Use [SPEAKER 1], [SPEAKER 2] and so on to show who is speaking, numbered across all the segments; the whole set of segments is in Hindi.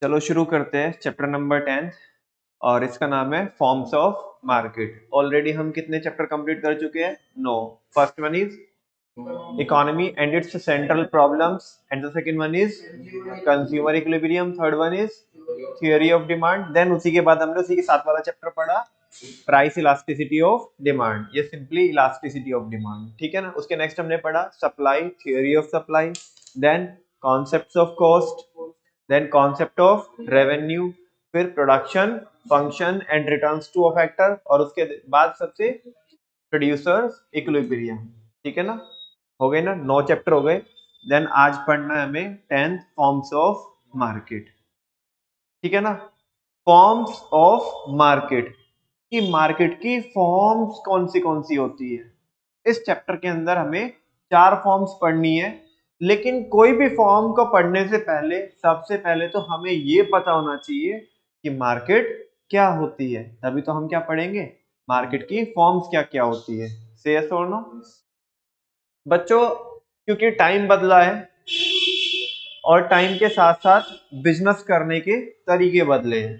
[SPEAKER 1] चलो शुरू करते हैं चैप्टर नंबर 10 और इसका नाम है फॉर्म्स ऑफ मार्केट। ऑलरेडी हम कितने चैप्टर कंप्लीट कर चुके हैं? No. First one is economy and its central problems and the second one is consumer equilibrium, third one is theory of demand. Then उसी के बाद हमने उसी के साथ वाला चैप्टर पढ़ा प्राइस इलास्टिसिटी ऑफ डिमांड, ये सिंपली इलास्टिसिटी ऑफ डिमांड, ठीक है ना। उसके नेक्स्ट हमने पढ़ा supply, theory of supply, then concepts of cost, then concept of revenue, फिर production function and returns to a factor, और उसके बाद सबसे प्रोड्यूसर्स इक्विलिब्रियम, ठीक है ना। हो गए ना, 9 चैप्टर हो गए। देन आज पढ़ना है हमें 10th फॉर्म्स ऑफ मार्केट, ठीक है ना। फॉर्म्स ऑफ मार्केट की मार्केट की फॉर्म्स कौन सी होती है। इस चैप्टर के अंदर हमें 4 फॉर्म्स पढ़नी है, लेकिन कोई भी फॉर्म को पढ़ने से पहले सबसे पहले तो हमें ये पता होना चाहिए कि मार्केट क्या होती है, तभी तो हम क्या पढ़ेंगे, मार्केट की फॉर्म्स क्या क्या होती है। से यस और नो बच्चों, क्योंकि टाइम बदला है और टाइम के साथ साथ बिजनेस करने के तरीके बदले हैं,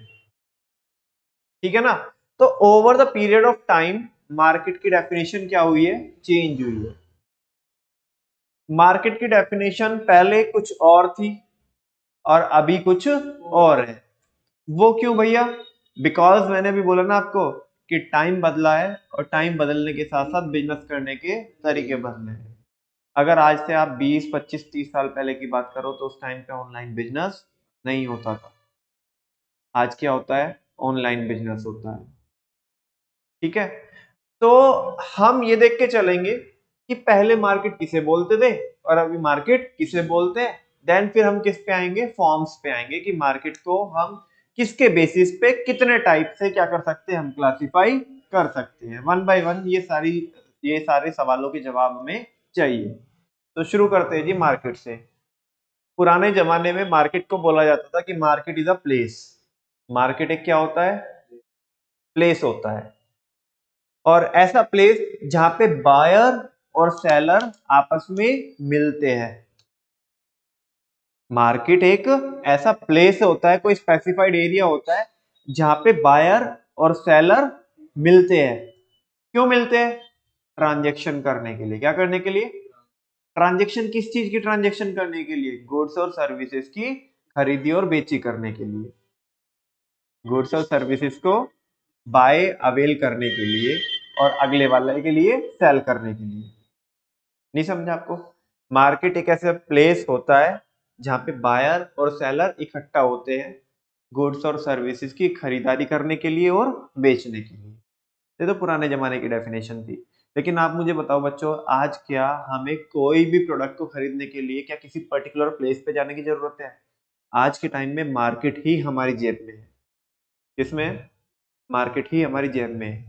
[SPEAKER 1] ठीक है ना। तो over the period of time market की डेफिनेशन क्या हुई है, चेंज हुई है। मार्केट की डेफिनेशन पहले कुछ और थी और अभी कुछ और है। वो क्यों भैया? बिकॉज मैंने भी बोला ना आपको कि टाइम बदला है और टाइम बदलने के साथ साथ बिजनेस करने के तरीके बदले हैं। अगर आज से आप 20, 25, 30 साल पहले की बात करो तो उस टाइम पे ऑनलाइन बिजनेस नहीं होता था। आज क्या होता है, ऑनलाइन बिजनेस होता है, ठीक है। तो हम ये देख के चलेंगे कि पहले मार्केट किसे बोलते थे और अभी मार्केट किसे बोलते हैं। देन फिर हम किस पे आएंगे, फॉर्म्स पे आएंगे कि मार्केट को हम किसके बेसिस पे कितने टाइप से क्या कर सकते हैं, हम क्लासिफाई कर सकते हैं। वन बाय वन ये सारे सवालों के जवाब हमें चाहिए। तो शुरू करते हैं जी मार्केट से। पुराने जमाने में मार्केट को बोला जाता था कि market is a place. Market एक क्या होता है, प्लेस होता है, और ऐसा प्लेस जहां पे बायर और सेलर आपस में मिलते हैं। मार्केट एक ऐसा प्लेस होता है, कोई स्पेसिफाइड एरिया होता है जहां पे बायर और सेलर मिलते हैं। क्यों मिलते हैं? ट्रांजैक्शन करने के लिए। क्या करने के लिए? ट्रांजैक्शन किस चीज की ट्रांजैक्शन करने के लिए? गुड्स और सर्विसेज की खरीदी और बेची करने के लिए। गुड्स और सर्विसेज को बाय अवेल करने के लिए और अगले वाले के लिए सेल करने के लिए। नहीं समझा आपको? मार्केट एक ऐसा प्लेस होता है जहां पे बायर और सेलर इकट्ठा होते हैं गुड्स और सर्विसेज की खरीदारी करने के लिए और बेचने के लिए। ये तो पुराने जमाने की डेफिनेशन थी। लेकिन आप मुझे बताओ बच्चों, आज क्या हमें कोई भी प्रोडक्ट को खरीदने के लिए क्या किसी पर्टिकुलर प्लेस पे जाने की जरूरत है? आज के टाइम में मार्केट ही हमारी जेब में है। किसमें? मार्केट ही हमारी जेब में है।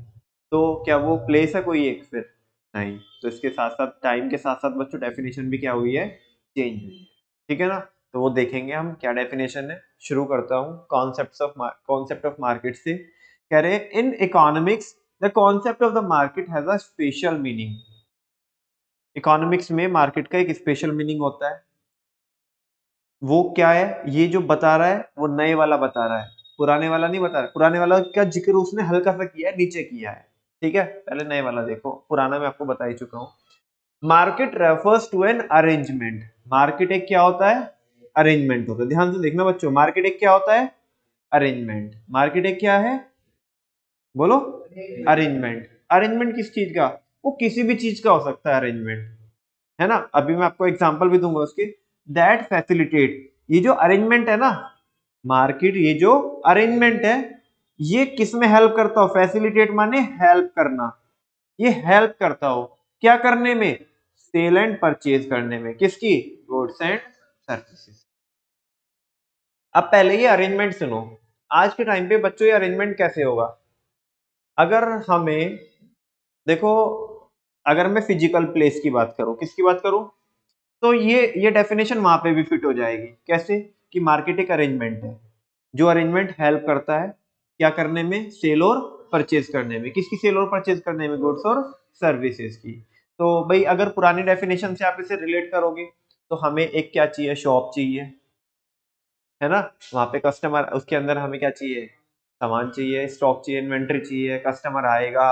[SPEAKER 1] तो क्या वो प्लेस है कोई एक? फिर नहीं। तो इसके साथ साथ टाइम के साथ साथ बच्चों डेफिनेशन भी क्या हुई है, चेंज हुई है, ठीक है ना। तो वो देखेंगे हम क्या डेफिनेशन है। शुरू करता हूँ कॉन्सेप्ट ऑफ मार्केट से। कह रहे इन economics the concept of the market has a special meaning. Economics में मार्केट का एक स्पेशल मीनिंग होता है। वो क्या है, ये जो बता रहा है वो नए वाला बता रहा है, पुराने वाला नहीं बता रहा। पुराने वाला का जिक्र उसने हल्का सा किया है, नीचे किया है, ठीक है। पहले नए वाला देखो, पुराना मैं आपको बता ही चुका हूँ। Market refers to an arrangement. Market एक क्या होता है, अरेंजमेंट होता है। ध्यान से देखना बच्चों, मार्केट एक क्या होता है, अरेंजमेंट। मार्केट एक क्या है, बोलो, अरेंजमेंट। अरेंजमेंट किस चीज का? वो किसी भी चीज का हो सकता है अरेंजमेंट, है ना। अभी मैं आपको एग्जांपल भी दूंगा उसके। दैट फैसिलिटेट, ये जो अरेंजमेंट है ना, मार्केट ये जो अरेंजमेंट है ये किस में हेल्प करता हो? फैसिलिटेट माने हेल्प करना। ये हेल्प करता हो क्या करने में? सेल एंड परचेज करने में। किसकी? Goods and services. अब पहले ये अरेंजमेंट सुनो। आज के टाइम पे बच्चों ये अरेंजमेंट कैसे होगा? अगर हमें देखो, अगर मैं फिजिकल प्लेस की बात करूं, किसकी बात करूं, तो ये डेफिनेशन वहां पे भी फिट हो जाएगी। कैसे? कि मार्केट एक अरेंजमेंट है, जो अरेंजमेंट हेल्प करता है क्या करने में, सेल और परचेज करने में। किसकी सेल और परचेज करने में? गुड्स और सर्विसेज की। तो भाई अगर पुरानी डेफिनेशन से आप इसे रिलेट करोगे तो हमें एक क्या चाहिए, शॉप चाहिए, है ना। वहां पे कस्टमर, उसके अंदर हमें क्या चाहिए, सामान चाहिए, स्टॉक चाहिए, इन्वेंट्री चाहिए, कस्टमर आएगा,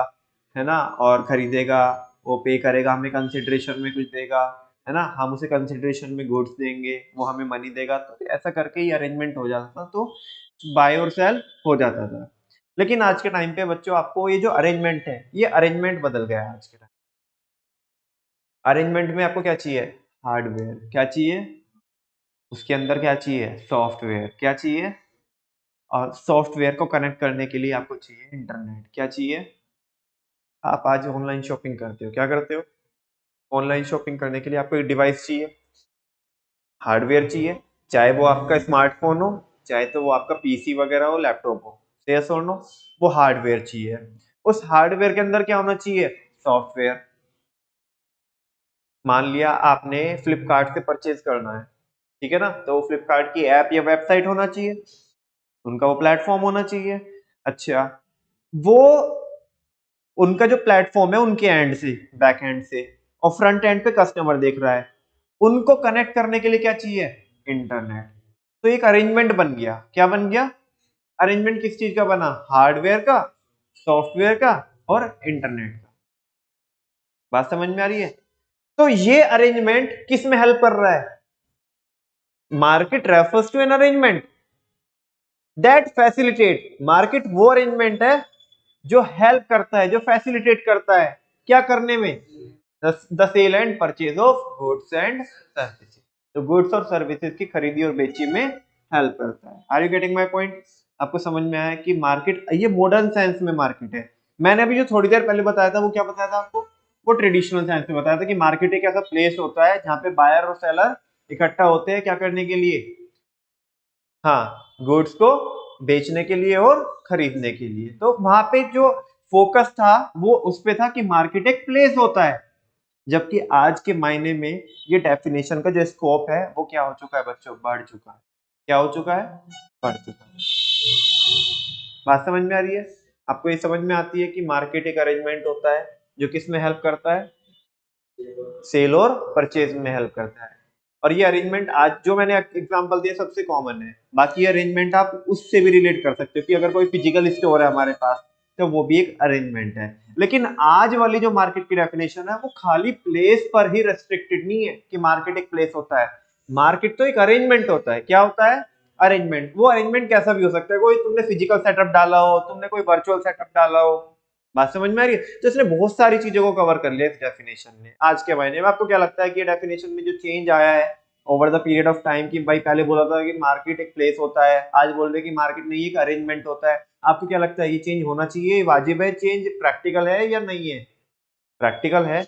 [SPEAKER 1] है ना, और खरीदेगा, वो पे करेगा, हमें कंसिडरेशन में कुछ देगा, है ना, हम उसे कंसिडरेशन में गुड्स देंगे, वो हमें मनी देगा, तो ऐसा करके ही अरेंजमेंट हो जाता था, तो बाय और सेल हो जाता था। लेकिन आज के टाइम पे बच्चों आपको ये जो अरेंजमेंट है, ये अरेंजमेंट बदल गया है आज के टाइम। अरेंजमेंट में आपको क्या चाहिए, हार्डवेयर, क्या चाहिए, उसके अंदर क्या चाहिए, सॉफ्टवेयर, क्या चाहिए, और सॉफ्टवेयर को कनेक्ट करने के लिए आपको चाहिए इंटरनेट, क्या चाहिए। आप आज ऑनलाइन शॉपिंग करते हो, क्या करते हो, ऑनलाइन शॉपिंग करने के लिए आपको एक डिवाइस चाहिए, हार्डवेयर चाहिए, चाहे वो आपका स्मार्टफोन हो, चाहे तो वो आपका पीसी वगैरह हो, लैपटॉप हो, यस और नो, वो हार्डवेयर चाहिए। उस हार्डवेयर के अंदर क्या होना चाहिए, सॉफ्टवेयर। मान लिया आपने फ्लिपकार्ट से परचेज करना है, ठीक है ना, तो फ्लिपकार्ट की ऐप या वेबसाइट होना चाहिए, उनका वो प्लेटफॉर्म होना चाहिए। अच्छा, वो उनका जो प्लेटफॉर्म है, उनके एंड से, बैक एंड से, और फ्रंट एंड पे कस्टमर देख रहा है, उनको कनेक्ट करने के लिए क्या चाहिए, इंटरनेट। तो एक अरेंजमेंट बन गया, क्या बन गया, अरेंजमेंट किस चीज का बना, हार्डवेयर का, सॉफ्टवेयर का, और इंटरनेट का। बात समझ में आ रही है। तो ये अरेंजमेंट किस में हेल्प कर रहा है, market refers to an arrangement that facilitate, market वो अरेंजमेंट है जो हेल्प करता है, जो फैसिलिटेट करता है, क्या करने में, the sale and purchase of goods and services, तो गुड्स और सर्विसेज की खरीदी और बेची में हेल्प करता है। Are you getting my point. आपको समझ में आया कि मार्केट, ये मॉडर्न साइंस में मार्केट है। मैंने अभी जो थोड़ी देर पहले बताया था, वो क्या बताया था आपको, वो ट्रेडिशनल साइंस में बताया था कि मार्केट एक ऐसा प्लेस होता है जहां पे बायर और सेलर इकट्ठा होते हैं, क्या करने के लिए, हाँ, गुड्स को बेचने के लिए और खरीदने के लिए। तो वहां पे जो फोकस था वो उस पे था कि मार्केट एक प्लेस होता है, जबकि आज के मायने में ये डेफिनेशन का जो स्कोप है वो क्या हो चुका है बच्चों, बढ़ चुका है। क्या हो चुका है, बढ़ चुका है। बात समझ में आ रही है। आपको ये समझ में आती है कि मार्केट एक अरेंजमेंट होता है जो किस में हेल्प करता है, सेल और परचेज में हेल्प करता है। और ये अरेंजमेंट आज जो मैंने एग्जांपल दिया सबसे कॉमन है, बाकी अरेंजमेंट आप उससे भी रिलेट कर सकते हो कि अगर कोई फिजिकल स्टोर है हमारे पास, तो वो भी एक अरेंजमेंट है। लेकिन आज वाली जो मार्केट की डेफिनेशन है वो खाली प्लेस पर ही रेस्ट्रिक्टेड नहीं है कि मार्केट एक प्लेस होता है। मार्केट तो एक अरेंजमेंट होता है, क्या होता है, अरेंजमेंट। वो अरेंजमेंट कैसा भी हो सकता है, कोई तुमने फिजिकल सेटअप डाला हो, तुमने कोई वर्चुअल सेटअप डाला हो। बात समझ में आ रही है। तो इसने बहुत सारी चीजों को कवर कर लिया इस डेफिनेशन ने आज के महीने में। आपको क्या लगता है कि ये डेफिनेशन में जो चेंज आया है over the period of time, कि भाई पहले बोला था कि मार्केट एक प्लेस होता है, आज बोल रहे कि मार्केट नहीं एक अरेंजमेंट होता है, आपको क्या लगता है ये चेंज होना चाहिए, वाजिब है, चेंज प्रैक्टिकल है या नहीं है, प्रैक्टिकल है।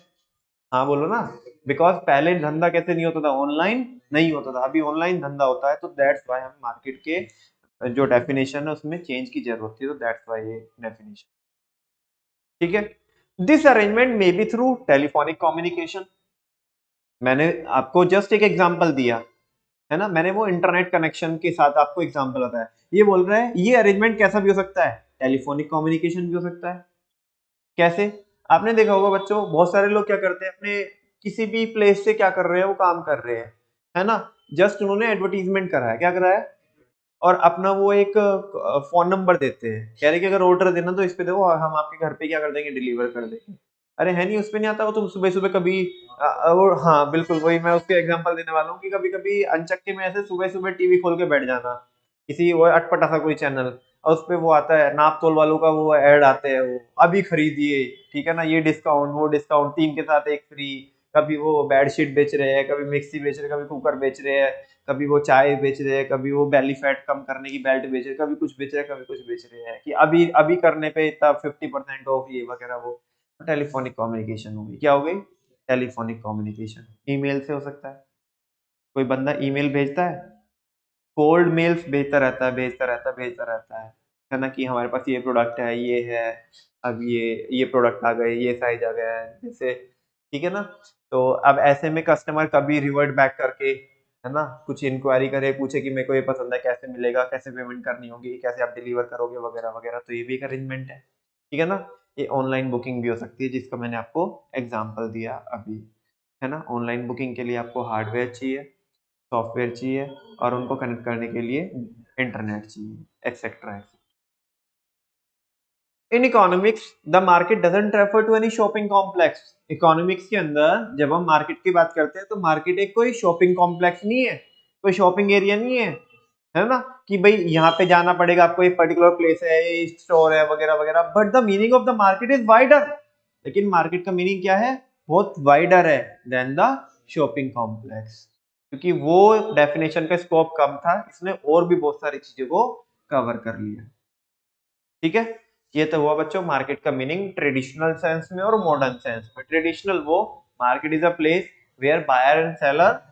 [SPEAKER 1] हाँ बोलो ना। बिकॉज पहले धंधा कैसे नहीं होता था, ऑनलाइन नहीं होता था, अभी ऑनलाइन धंधा होता है, तो दैट्स वाई हम मार्केट के जो डेफिनेशन है उसमें चेंज की जरूरत थी, तो दैट्स वाई ये डेफिनेशन। ठीक है। This arrangement may be through telephonic communication, मैंने आपको जस्ट एक एग्जांपल दिया, है ना, मैंने वो इंटरनेट कनेक्शन के साथ आपको एग्जांपल बताया। ये बोल रहा है ये अरेंजमेंट कैसा भी हो सकता है, टेलीफोनिक कम्युनिकेशन भी हो सकता है। कैसे, आपने देखा होगा बच्चों, बहुत सारे लोग क्या करते हैं, अपने किसी भी प्लेस से क्या कर रहे हैं, वो काम कर रहे हैं, है ना, जस्ट उन्होंने एडवर्टीजमेंट करा है, क्या करा है, और अपना वो एक फोन नंबर देते हैं, कह रहे कि अगर ऑर्डर देना तो इस पे दो, हम आपके घर पे क्या कर देंगे, डिलीवर कर देंगे। अरे है नहीं, उस पे नहीं आता, वो तुम सुबह सुबह कभी वो, हाँ बिल्कुल वही मैं उसके एग्जांपल देने वाला हूँ कि कभी कभी अनचक्के में ऐसे सुबह सुबह टीवी खोल के बैठ जाना, किसी वो अटपटा सा कोई चैनल, और उस पे वो आता है नाप तोल वालों का, वो ऐड आते हैं, वो अभी खरीदिए, ठीक है ना, ये डिस्काउंट वो डिस्काउंट, 3 के साथ 1 फ्री। कभी वो बेडशीट बेच रहे हैं, कभी मिक्सी बेच रहे हैं, कभी कुकर बेच रहे हैं, कभी वो चाय बेच रहे हैं, कभी वो बेली फैट कम करने की बेल्ट बेच रहे हैं, कभी कुछ बेच रहे हैं, कभी कुछ बेच रहे हैं, कि अभी अभी करने पे इतना 50% ऑफ, ये वगैरह वो। टेलीफोनिक कम्युनिकेशन हो गई, क्या हो गई, टेलीफोनिक कम्युनिकेशन। ईमेल से हो सकता है, कोई बंदा ईमेल भेजता है, कोल्ड मेल्स भेजता रहता है, भेजता रहता है, भेजता रहता है ना, कि हमारे पास ये प्रोडक्ट है, ये है, अब ये प्रोडक्ट आ गए, ये साइज आ गया है, जैसे, ठीक है ना। तो अब ऐसे में कस्टमर कभी रिवर्ट बैक करके, है ना, कुछ इंक्वायरी करे, पूछे कि मेरे को ये पसंद है, कैसे मिलेगा, कैसे पेमेंट करनी होगी, कैसे आप डिलीवर करोगे, वगैरह वगैरह, तो ये भी एक अरेंजमेंट है, ठीक है ना। ये ऑनलाइन बुकिंग भी हो सकती है, जिसका मैंने आपको एग्जाम्पल दिया अभी, है ना। ऑनलाइन बुकिंग के लिए आपको हार्डवेयर चाहिए, सॉफ्टवेयर चाहिए और उनको कनेक्ट करने के लिए इंटरनेट चाहिए, etcetera. In economics the market doesn't refer to any shopping complex. Economics के अंदर जब हम मार्केट की बात करते हैं तो मार्केट एक कोई शॉपिंग कॉम्प्लेक्स नहीं है, कोई शॉपिंग एरिया नहीं है ना, कि भाई यहाँ पे जाना पड़ेगा आपको, एक पर्टिकुलर प्लेस है, स्टोर है वगैरह वगैरह। But the meaning of the market is wider. लेकिन मार्केट का मीनिंग क्या है? बहुत वाइडर है देन द शॉपिंग कॉम्प्लेक्स, क्योंकि वो डेफिनेशन का स्कोप कम था, इसने और भी बहुत सारी चीजों को कवर कर लिया। ठीक है, ये तो हुआ बच्चों मार्केट का मीनिंग ट्रेडिशनल सेंस में और मॉडर्न सेंस में। ट्रेडिशनल वो market is a place where buyer and seller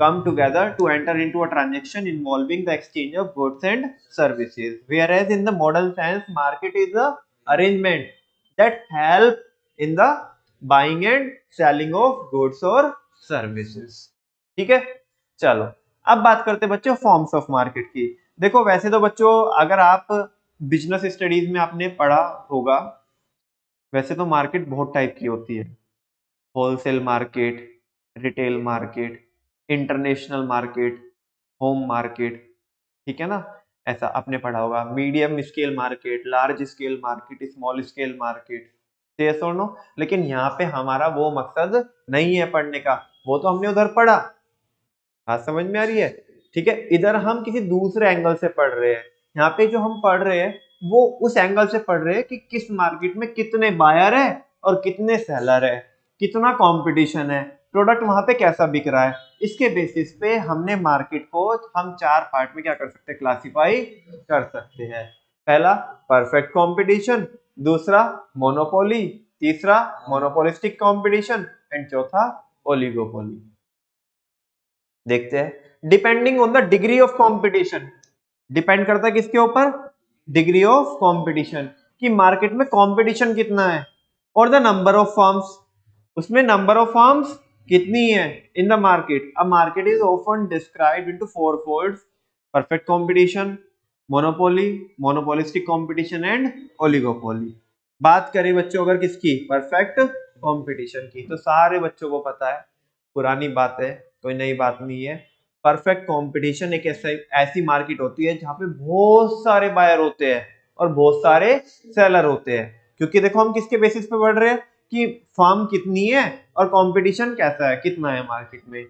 [SPEAKER 1] come together to enter into a transaction involving the exchange of goods and services, whereas in the modern sense market is a arrangement that help in the buying and selling of goods or services। ठीक है, चलो अब बात करते हैं बच्चों फॉर्म्स ऑफ मार्केट की। देखो वैसे तो बच्चों अगर आप बिजनेस स्टडीज में आपने पढ़ा होगा, वैसे तो मार्केट बहुत टाइप की होती है। Wholesale market, retail market, international market, home market, ठीक है ना, ऐसा आपने पढ़ा होगा। Medium scale market, large scale market, small scale market, yes और नो। लेकिन यहाँ पे हमारा वो मकसद नहीं है पढ़ने का, वो तो हमने उधर पढ़ा। बात समझ में आ रही है? ठीक है, इधर हम किसी दूसरे एंगल से पढ़ रहे हैं। यहाँ पे जो हम पढ़ रहे हैं वो उस एंगल से पढ़ रहे हैं कि किस मार्केट में कितने बायर है और कितने सेलर है, कितना कंपटीशन है, प्रोडक्ट वहां पे कैसा बिक रहा है। इसके बेसिस पे हमने मार्केट को हम 4 पार्ट में क्या कर सकते हैं, क्लासिफाई कर सकते हैं। पहला परफेक्ट कंपटीशन, दूसरा मोनोपोली, तीसरा मोनोपोलिस्टिक कंपटीशन एंड चौथा ओलिगोपोली। देखते हैं depending on the degree of competition, depend करता है किसके ऊपर, डिग्री ऑफ कंपटीशन, कि मार्केट में कंपटीशन कितना है, और द नंबर ऑफ फर्म्स, उसमें नंबर ऑफ फर्म्स कितनी है इन the market. A market is often described into 4 folds, perfect competition, monopoly, monopolistic competition and oligopoly. बात करें बच्चों अगर किसकी, परफेक्ट कंपटीशन की, तो सारे बच्चों को पता है, पुरानी बात है, कोई नई बात नहीं है। परफेक्ट कंपटीशन एक ऐसी मार्केट होती है जहां पे बहुत सारे बायर होते हैं और बहुत सारे सेलर होते हैं। क्योंकि देखो हम किसके बेसिस पे बढ़ रहे हैं कि फर्म कितनी है और कंपटीशन कैसा है, कितना है मार्केट में।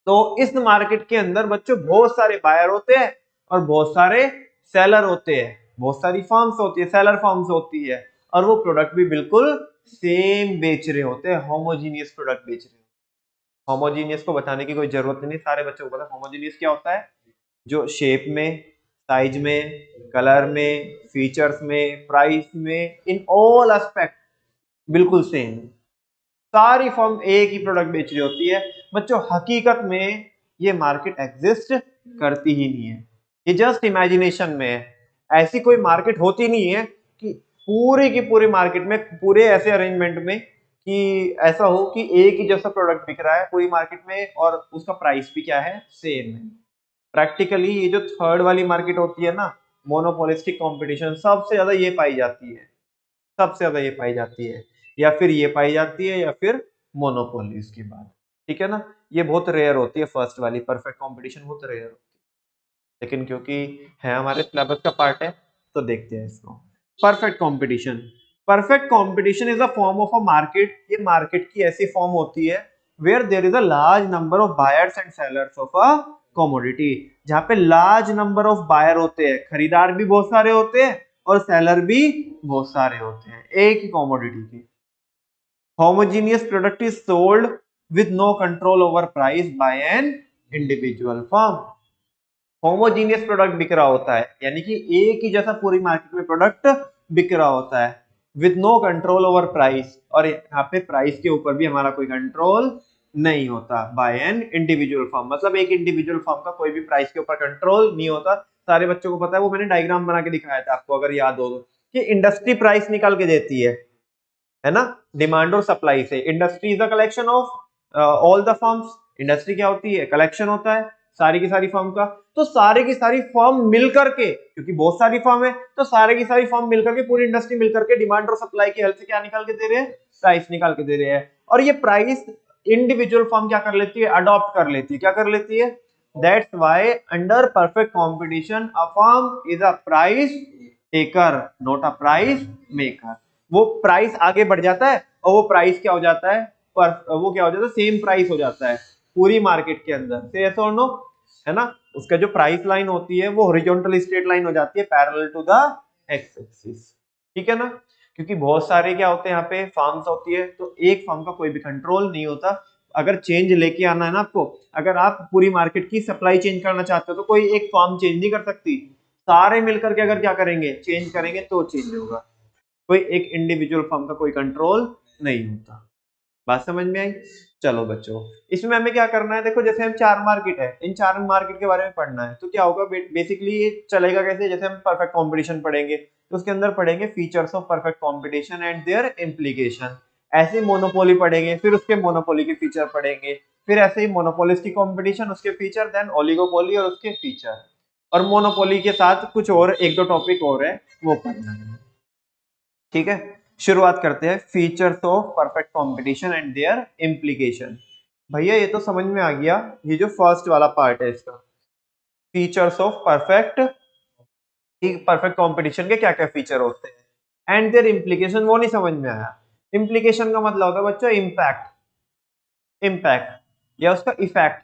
[SPEAKER 1] तो इस मार्केट के अंदर बच्चों बहुत सारे बायर होते हैं और बहुत सारे सेलर होते हैं, बहुत सारी फर्म्स होती है, सेलर फर्म्स होती है, और वो प्रोडक्ट भी बिल्कुल सेम बेच रहे होते हैं, होमोजीनियस प्रोडक्ट बेच रहे हैं। होमोजीनियस को बताने की कोई जरूरत नहीं, सारे बच्चों को पता है होमोजीनियस क्या होता है, जो शेप में, साइज में, कलर में, फीचर्स में, प्राइस में, इन ऑल एस्पेक्ट बिल्कुल सेम, सारी फर्म एक ही प्रोडक्ट बेच रही होती है। बच्चों हकीकत में ये मार्केट एग्जिस्ट करती ही नहीं है, ये जस्ट इमेजिनेशन में है। ऐसी कोई मार्केट होती नहीं है कि पूरी की पूरी मार्केट में, पूरे ऐसे अरेंजमेंट में कि ऐसा हो कि एक ही जैसा प्रोडक्ट बिक रहा है पूरी मार्केट में और उसका प्राइस भी क्या है, सेम है। प्रैक्टिकली ये जो थर्ड वाली मार्केट होती है ना, मोनोपोलिस्टिक कंपटीशन, सबसे ज्यादा ये पाई जाती है, सबसे ज्यादा ये पाई जाती है, या फिर ये पाई जाती है या फिर मोनोपोली इसके बाद। ठीक है ना, ये बहुत रेयर होती है, फर्स्ट वाली परफेक्ट कंपटीशन बहुत रेयर होती है, लेकिन क्योंकि है हमारे सिलेबस का पार्ट है तो देखते हैं इसको। Perfect competition, perfect competition is a form of a market, ये मार्केट की ऐसी फॉर्म होती है where there is a large number of buyers and sellers of a commodity, जहां पे लार्ज नंबर ऑफ बायर होते हैं, खरीदार भी बहुत सारे होते हैं और सेलर भी बहुत सारे होते हैं एक ही कमोडिटी की। Homogeneous product is sold with no control over price by an individual firm. Homogeneous product बिक रहा होता है, यानी कि एक ही जैसा पूरी मार्केट में प्रोडक्ट बिक रहा होता है, with no control over price, और यहाँ पे प्राइस के ऊपर भी हमारा कोई कंट्रोल नहीं होता, बाय एन इंडिविजुअल फर्म। मतलब एक इंडिविजुअल फर्म का कोई भी प्राइस के ऊपर कंट्रोल नहीं होता। सारे बच्चों को पता है, वो मैंने डायग्राम बना के दिखाया था आपको अगर याद हो तो, कि इंडस्ट्री प्राइस निकाल के देती है ना, डिमांड और सप्लाई से। Industry is the collection of all the firms, industry क्या होती है, कलेक्शन होता है सारी की सारी फर्म का। तो सारी की सारी फर्म मिलकर के, क्योंकि बहुत सारी फर्म है तो सारे की सारी फर्म मिलकर के, पूरी इंडस्ट्री मिलकर के डिमांड और सप्लाई की हेल्प से क्या निकाल के दे रहे हैं, प्राइस निकाल के दे रहे हैं। और ये प्राइस इंडिविजुअल फर्म क्या कर लेती है, अडॉप्ट कर लेती है, क्या कर लेती है। That's why under perfect competition a firm is a price taker not a price maker. वो प्राइस आगे बढ़ जाता है और वो प्राइस क्या हो जाता है, वो क्या हो जाता है, सेम प्राइस हो जाता है पूरी मार्केट के अंदर। से yes or no, है ना। उसका जो प्राइस लाइन होती है वो हॉरिजॉन्टल स्ट्रेट लाइन हो जाती है parallel to the x axis, ठीक है ना। क्योंकि बहुत सारे क्या होते हैं यहाँ पे फार्म्स होती है, तो एक फार्म का कोई भी कंट्रोल नहीं होता। अगर चेंज लेके आना है ना आपको, अगर आप पूरी मार्केट की सप्लाई चेंज करना चाहते हो तो कोई एक फार्म चेंज नहीं कर सकती, सारे मिलकर के अगर क्या करेंगे, चेंज करेंगे तो चेंज होगा। कोई एक इंडिविजुअल फर्म का कोई कंट्रोल नहीं होता। बात समझ में आई। चलो बच्चों, इसमें हमें क्या करना है, देखो जैसे हम 4 मार्केट है, इन 4 मार्केट के बारे में पढ़ना है, तो क्या होगा बेसिकली ये चलेगा कैसे, जैसे हम परफेक्ट कंपटीशन पढ़ेंगे तो उसके अंदर पढ़ेंगे features of perfect competition and their implication. ऐसे मोनोपोली पढ़ेंगे, फिर उसके मोनोपोली के फीचर पढ़ेंगे, फिर ऐसे ही मोनोपोलिस्टिक कंपटीशन उसके फीचर, देन ओलिगोपोली और उसके फीचर, और मोनोपोली के साथ कुछ और एक दो टॉपिक और है वो पढ़ना है, ठीक है। शुरुआत करते हैं features of perfect competition and their implication. भैया ये तो समझ में आ गया, ये जो फर्स्ट वाला पार्ट है इसका, features of perfect, perfect competition के क्या क्या फीचर होते हैं एंड देयर इम्प्लीकेशन, वो नहीं समझ में आया। इम्प्लीकेशन का मतलब होता है बच्चों इम्पैक्ट, इम्पैक्ट या उसका इफेक्ट,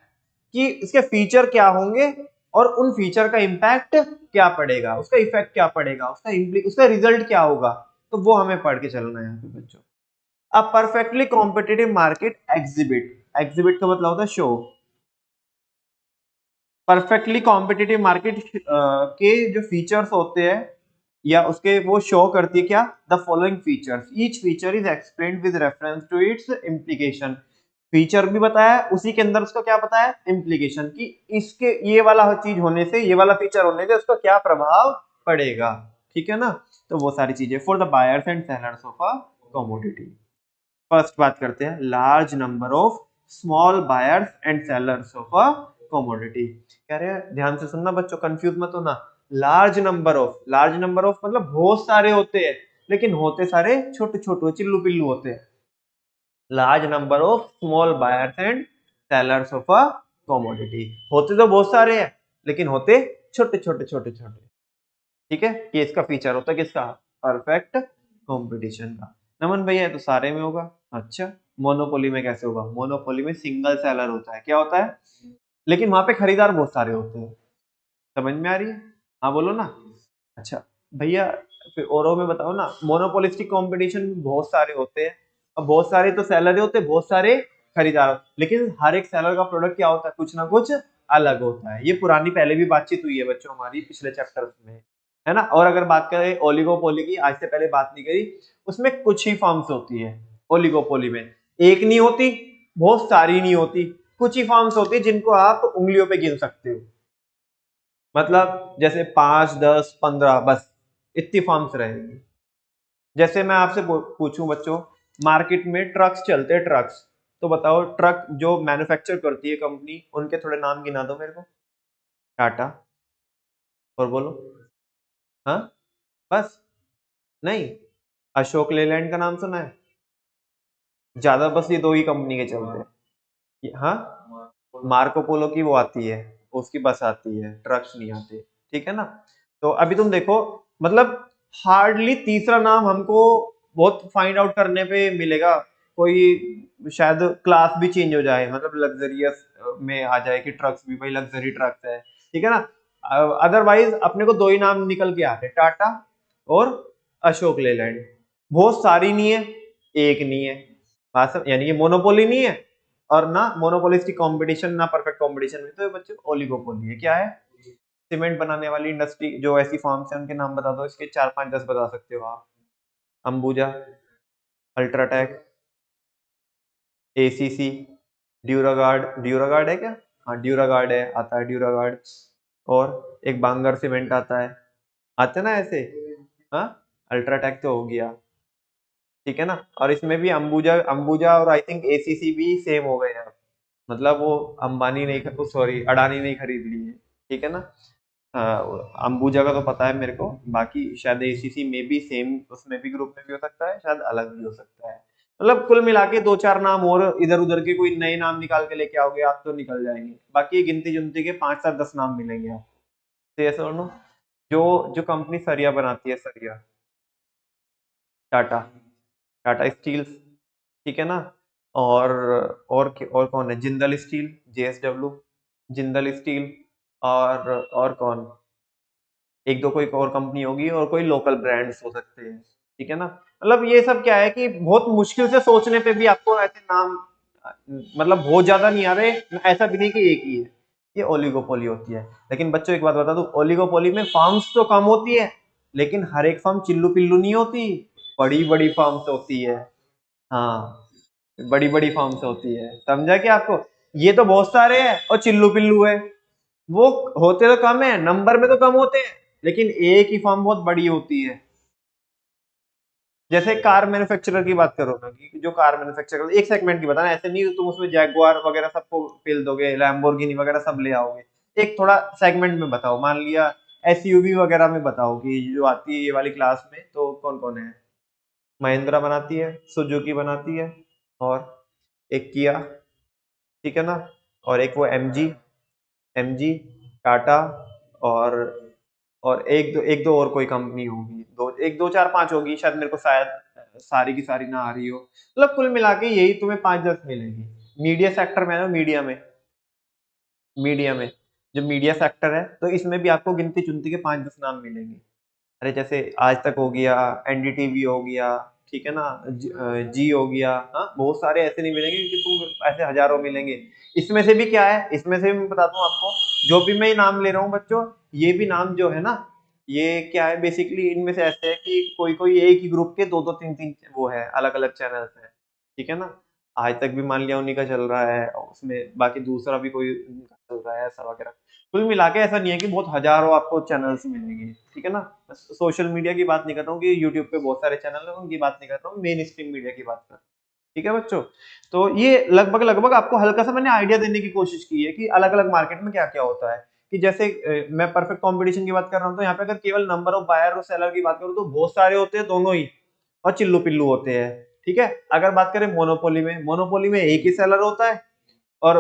[SPEAKER 1] कि इसके फीचर क्या होंगे और उन फीचर का इम्पैक्ट क्या पड़ेगा, उसका इफेक्ट क्या पड़ेगा, उसका रिजल्ट क्या होगा, तो वो हमें पढ़ के चलना है यहाँ पे बच्चों। अ perfectly competitive market exhibit, exhibit का मतलब होता है शो। परफेक्टली कॉम्पिटिटिव मार्केट के जो फीचर्स होते हैं या उसके वो शो करती है क्या, the following features, each feature is explained with reference to its implication. Feature भी बताया, उसी के अंदर उसका क्या बताया, इम्प्लीकेशन, कि इसके ये वाला चीज होने से, ये वाला फीचर होने से उसका क्या प्रभाव पड़ेगा, ठीक है ना। तो वो सारी चीजें for the buyers and sellers of a commodity. First बात करते हैं large number of small buyers and sellers of a commodity. कह रहे हैं ध्यान से सुनना बच्चों, कंफ्यूज मत होना। Large number of, large number of मतलब बहुत सारे होते हैं लेकिन होते सारे छोटे छोटे चिल्लू पिल्लू होते हैं। Large number of small buyers and sellers of a commodity, होते तो बहुत सारे हैं लेकिन होते छोटे छोटे छोटे छोटे, ठीक है। ये इसका फीचर होता है किसका, परफेक्ट कंपटीशन का। नमन भैया तो सारे में होगा, अच्छा मोनोपोली में कैसे होगा, मोनोपोली में सिंगल सेलर होता है, क्या होता है, लेकिन वहां पे खरीदार बहुत सारे होते हैं। समझ में आ रही है, हाँ बोलो ना। अच्छा भैया फिर औरों में बताओ ना, मोनोपोलिस्टिक कंपटीशन बहुत सारे होते हैं, अब बहुत सारे तो सेलर होते हैं, बहुत सारे खरीदार, लेकिन हर एक सेलर का प्रोडक्ट क्या होता है, कुछ ना कुछ अलग होता है। ये पुरानी पहले भी बातचीत हुई है बच्चों हमारी पिछले चैप्टर में, है ना। और अगर बात करें ओलिगोपोली की, आज से पहले बात नहीं करी, उसमें कुछ ही फर्म्स होती है। ओलिगोपोली में एक नहीं होती, बहुत सारी नहीं होती, कुछ ही फर्म्स होती है जिनको आप उंगलियों पे गिन सकते हो, मतलब जैसे 5 10 15 बस इतनी फर्म्स रहेंगी। जैसे मैं आपसे पूछूं बच्चों, मार्केट में ट्रक्स चलते हैं, ट्रक्स, तो बताओ ट्रक जो मैन्युफैक्चर करती है कंपनी, उनके थोड़े नाम गिना दो मेरे को। टाटा, और बोलो, हाँ बस, नहीं, अशोक लेलैंड का नाम सुना है, ज्यादा बस ये दो ही कंपनी के चलते हैं। हाँ, मार्को पोलो की वो आती है, उसकी बस आती है, ट्रक्स नहीं आते, ठीक है ना। तो अभी तुम देखो, मतलब हार्डली तीसरा नाम हमको बहुत फाइंड आउट करने पे मिलेगा, कोई शायद क्लास भी चेंज हो जाए, मतलब लग्जरियस में आ जाए कि ट्रक्स भी भाई लग्जरी ट्रक्स है, ठीक है ना। अदरवाइज अपने को दो ही नाम निकल के आते हैं, टाटा और अशोक लेलैंड। बहुत सारी नहीं है, एक नहीं है, यानी कि मोनोपोली नहीं है और ना मोनोपोलिस्टिक कंपटीशन ना परफेक्ट कंपटीशन में, तो ये बच्चों ओलिगोपोली है। क्या है, सीमेंट बनाने वाली इंडस्ट्री जो ऐसी फॉर्म्स है उनके नाम बता दो, इसके 4 5 10 बता सकते हो आप। अंबुजा, अल्ट्राटेक, एसीसी, ड्यूरागार्ड, ड्यूरागार्ड है क्या, हाँ ड्यूरागार्ड है, आता है ड्यूरागार्ड, और एक बांगर सीमेंट आता है, आते ना ऐसे, हाँ अल्ट्राटेक तो हो गया, ठीक है ना। और इसमें भी अंबुजा, अंबुजा और आई थिंक एसीसी भी सेम हो गए हैं, मतलब वो अंबानी नहीं, सॉरी अडानी नहीं खरीद ली है, ठीक है ना। अंबुजा का तो पता है मेरे को, बाकी शायद एसीसी में भी सेम, उसमें भी ग्रुप में भी हो सकता है, शायद अलग भी हो सकता है। मतलब कुल मिला के 2-4 नाम और इधर उधर के कोई नए नाम निकाल के लेके आओगे आप तो निकल जाएंगे, बाकी गिनती जुनती के 5-7-10 नाम मिलेंगे आपको। यस और नो? जो जो कंपनी सरिया बनाती है, सरिया, टाटा, टाटा स्टील्स, ठीक है ना? और और कौन है? Jindal steel, JSW, Jindal steel, और कौन, एक दो कोई और कंपनी होगी और कोई लोकल ब्रांड्स हो सकते हैं, ठीक है ना? मतलब ये सब क्या है कि बहुत मुश्किल से सोचने पे भी आपको ऐसे नाम मतलब बहुत ज्यादा नहीं आ रहे, ऐसा भी नहीं कि एक ही है, ये ओलिगोपोली होती है। लेकिन बच्चों एक बात बता दूं, ओलिगोपोली में फार्म्स तो कम होती है, लेकिन हर एक फार्म चिल्लू पिल्लू नहीं होती, बड़ी बड़ी फार्म्स होती है। हाँ, बड़ी बड़ी फार्म्स होती है, समझा क्या आपको? ये तो बहुत सारे हैं और चिल्लू पिल्लू है, वो होते तो कम है, नंबर में तो कम होते हैं, लेकिन एक ही फर्म बहुत बड़ी होती है। जैसे कार मैन्युफैक्चरर की बात करो ना, कि जो कार मैन्युफैक्चर एक सेगमेंट की बताना, ऐसे नहीं तुम उसमें जैगुआर वगैरह सबको पेल दोगे, लैम्बोर्गिनी वगैरह सब ले आओगे। एक थोड़ा सेगमेंट में बताओ, मान लिया एसयूवी वगैरह में बताओ कि जो आती है ये वाली क्लास में, तो कौन कौन है? महिंद्रा बनाती है, सुजुकी बनाती है, और एक किया, ठीक है ना? और एक वो एमजी, एमजी, टाटा, और एक दो और कोई कंपनी होगी, एक दो चार पांच होगी शायद, मेरे को शायद सारी की सारी ना आ रही हो। मतलब कुल मिला के यही तुम्हें 5-10 मिलेगी। मीडिया सेक्टर में है ना, मीडिया में जो मीडिया सेक्टर है, तो इसमें भी आपको गिनती चुनती के 5-10 नाम मिलेंगे। अरे जैसे आज तक हो गया, एनडीटीवी हो गया, ठीक है ना, जी हो गया। हाँ, बहुत सारे ऐसे नहीं मिलेंगे कि तुम ऐसे हजारों मिलेंगे। इसमें से भी क्या है, इसमें से भी मैं बताता हूँ आपको, जो भी मैं ये नाम ले रहा हूँ बच्चों, ये भी नाम जो है ना, ये क्या है बेसिकली, इनमें से ऐसे है कि कोई कोई एक ही ग्रुप के दो दो तीन तीन वो है, अलग अलग चैनल्स है, ठीक है ना? आज तक भी मान लिया उन्हीं का चल रहा है, और उसमें बाकी दूसरा भी कोई उनका चल रहा है, ऐसा वगैरह। कुल मिला के ऐसा नहीं है कि बहुत हजारों आपको चैनल्स मिलेंगे, ठीक है ना? सोशल मीडिया की बात नहीं कर रहा हूँ कि यूट्यूब पे बहुत सारे चैनल है, उनकी बात नहीं कर रहा हूँ, मेन स्ट्रीम मीडिया की बात कर रहा हूँ, ठीक है बच्चों? तो ये लगभग लगभग आपको हल्का सा मैंने आइडिया देने की कोशिश की है कि अलग अलग मार्केट में क्या क्या होता है। कि जैसे मैं परफेक्ट कंपटीशन की बात कर रहा हूँ, तो यहाँ पे अगर केवल नंबर ऑफ बायर और सेलर की बात करूँ तो बहुत सारे होते हैं दोनों ही, और चिल्लू पिल्लू होते हैं, ठीक है? अगर बात करें मोनोपोली में, मोनोपोली में एक ही सेलर होता है, और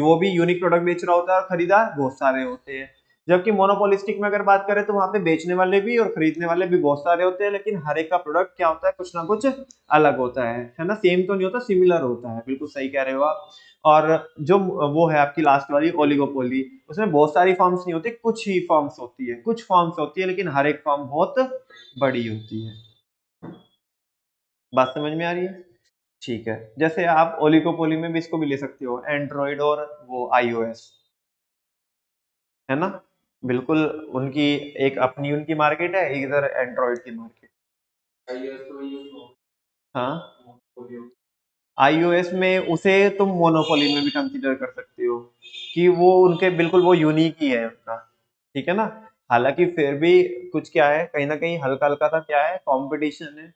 [SPEAKER 1] वो भी यूनिक प्रोडक्ट बेच रहा होता है, और खरीदार बहुत सारे होते हैं। जबकि मोनोपोलिस्टिक में अगर बात करें तो वहां पे बेचने वाले भी और खरीदने वाले भी बहुत सारे होते हैं, लेकिन हर एक का प्रोडक्ट क्या होता है, कुछ ना कुछ अलग होता है ना? सेम तो नहीं होता, सिमिलर होता है, बिल्कुल सही कह रहे हो आप। और जो वो है आपकी लास्ट वाली ओलिगोपोली, उसमें बहुत सारी फर्म्स नहीं होती, कुछ ही फर्म्स होती है, कुछ फर्म्स होती है, लेकिन हर एक फर्म बहुत बड़ी होती है। बात समझ में आ रही है? ठीक है, जैसे आप ओलिगोपोली में भी इसको भी ले सकते हो, एंड्रॉइड और वो आईओएस, है ना? बिल्कुल, उनकी एक अपनी उनकी मार्केट है, एक इधर एंड्रॉइड की मार्केट। हाँ, आईओएस में उसे तुम मोनोपोली में भी कंसीडर कर सकते हो, कि वो उनके बिल्कुल वो यूनिक ही है उनका, ठीक है ना? हालांकि फिर भी कुछ क्या है, कहीं ना कहीं हल्का हल्का सा क्या है, कंपटीशन है,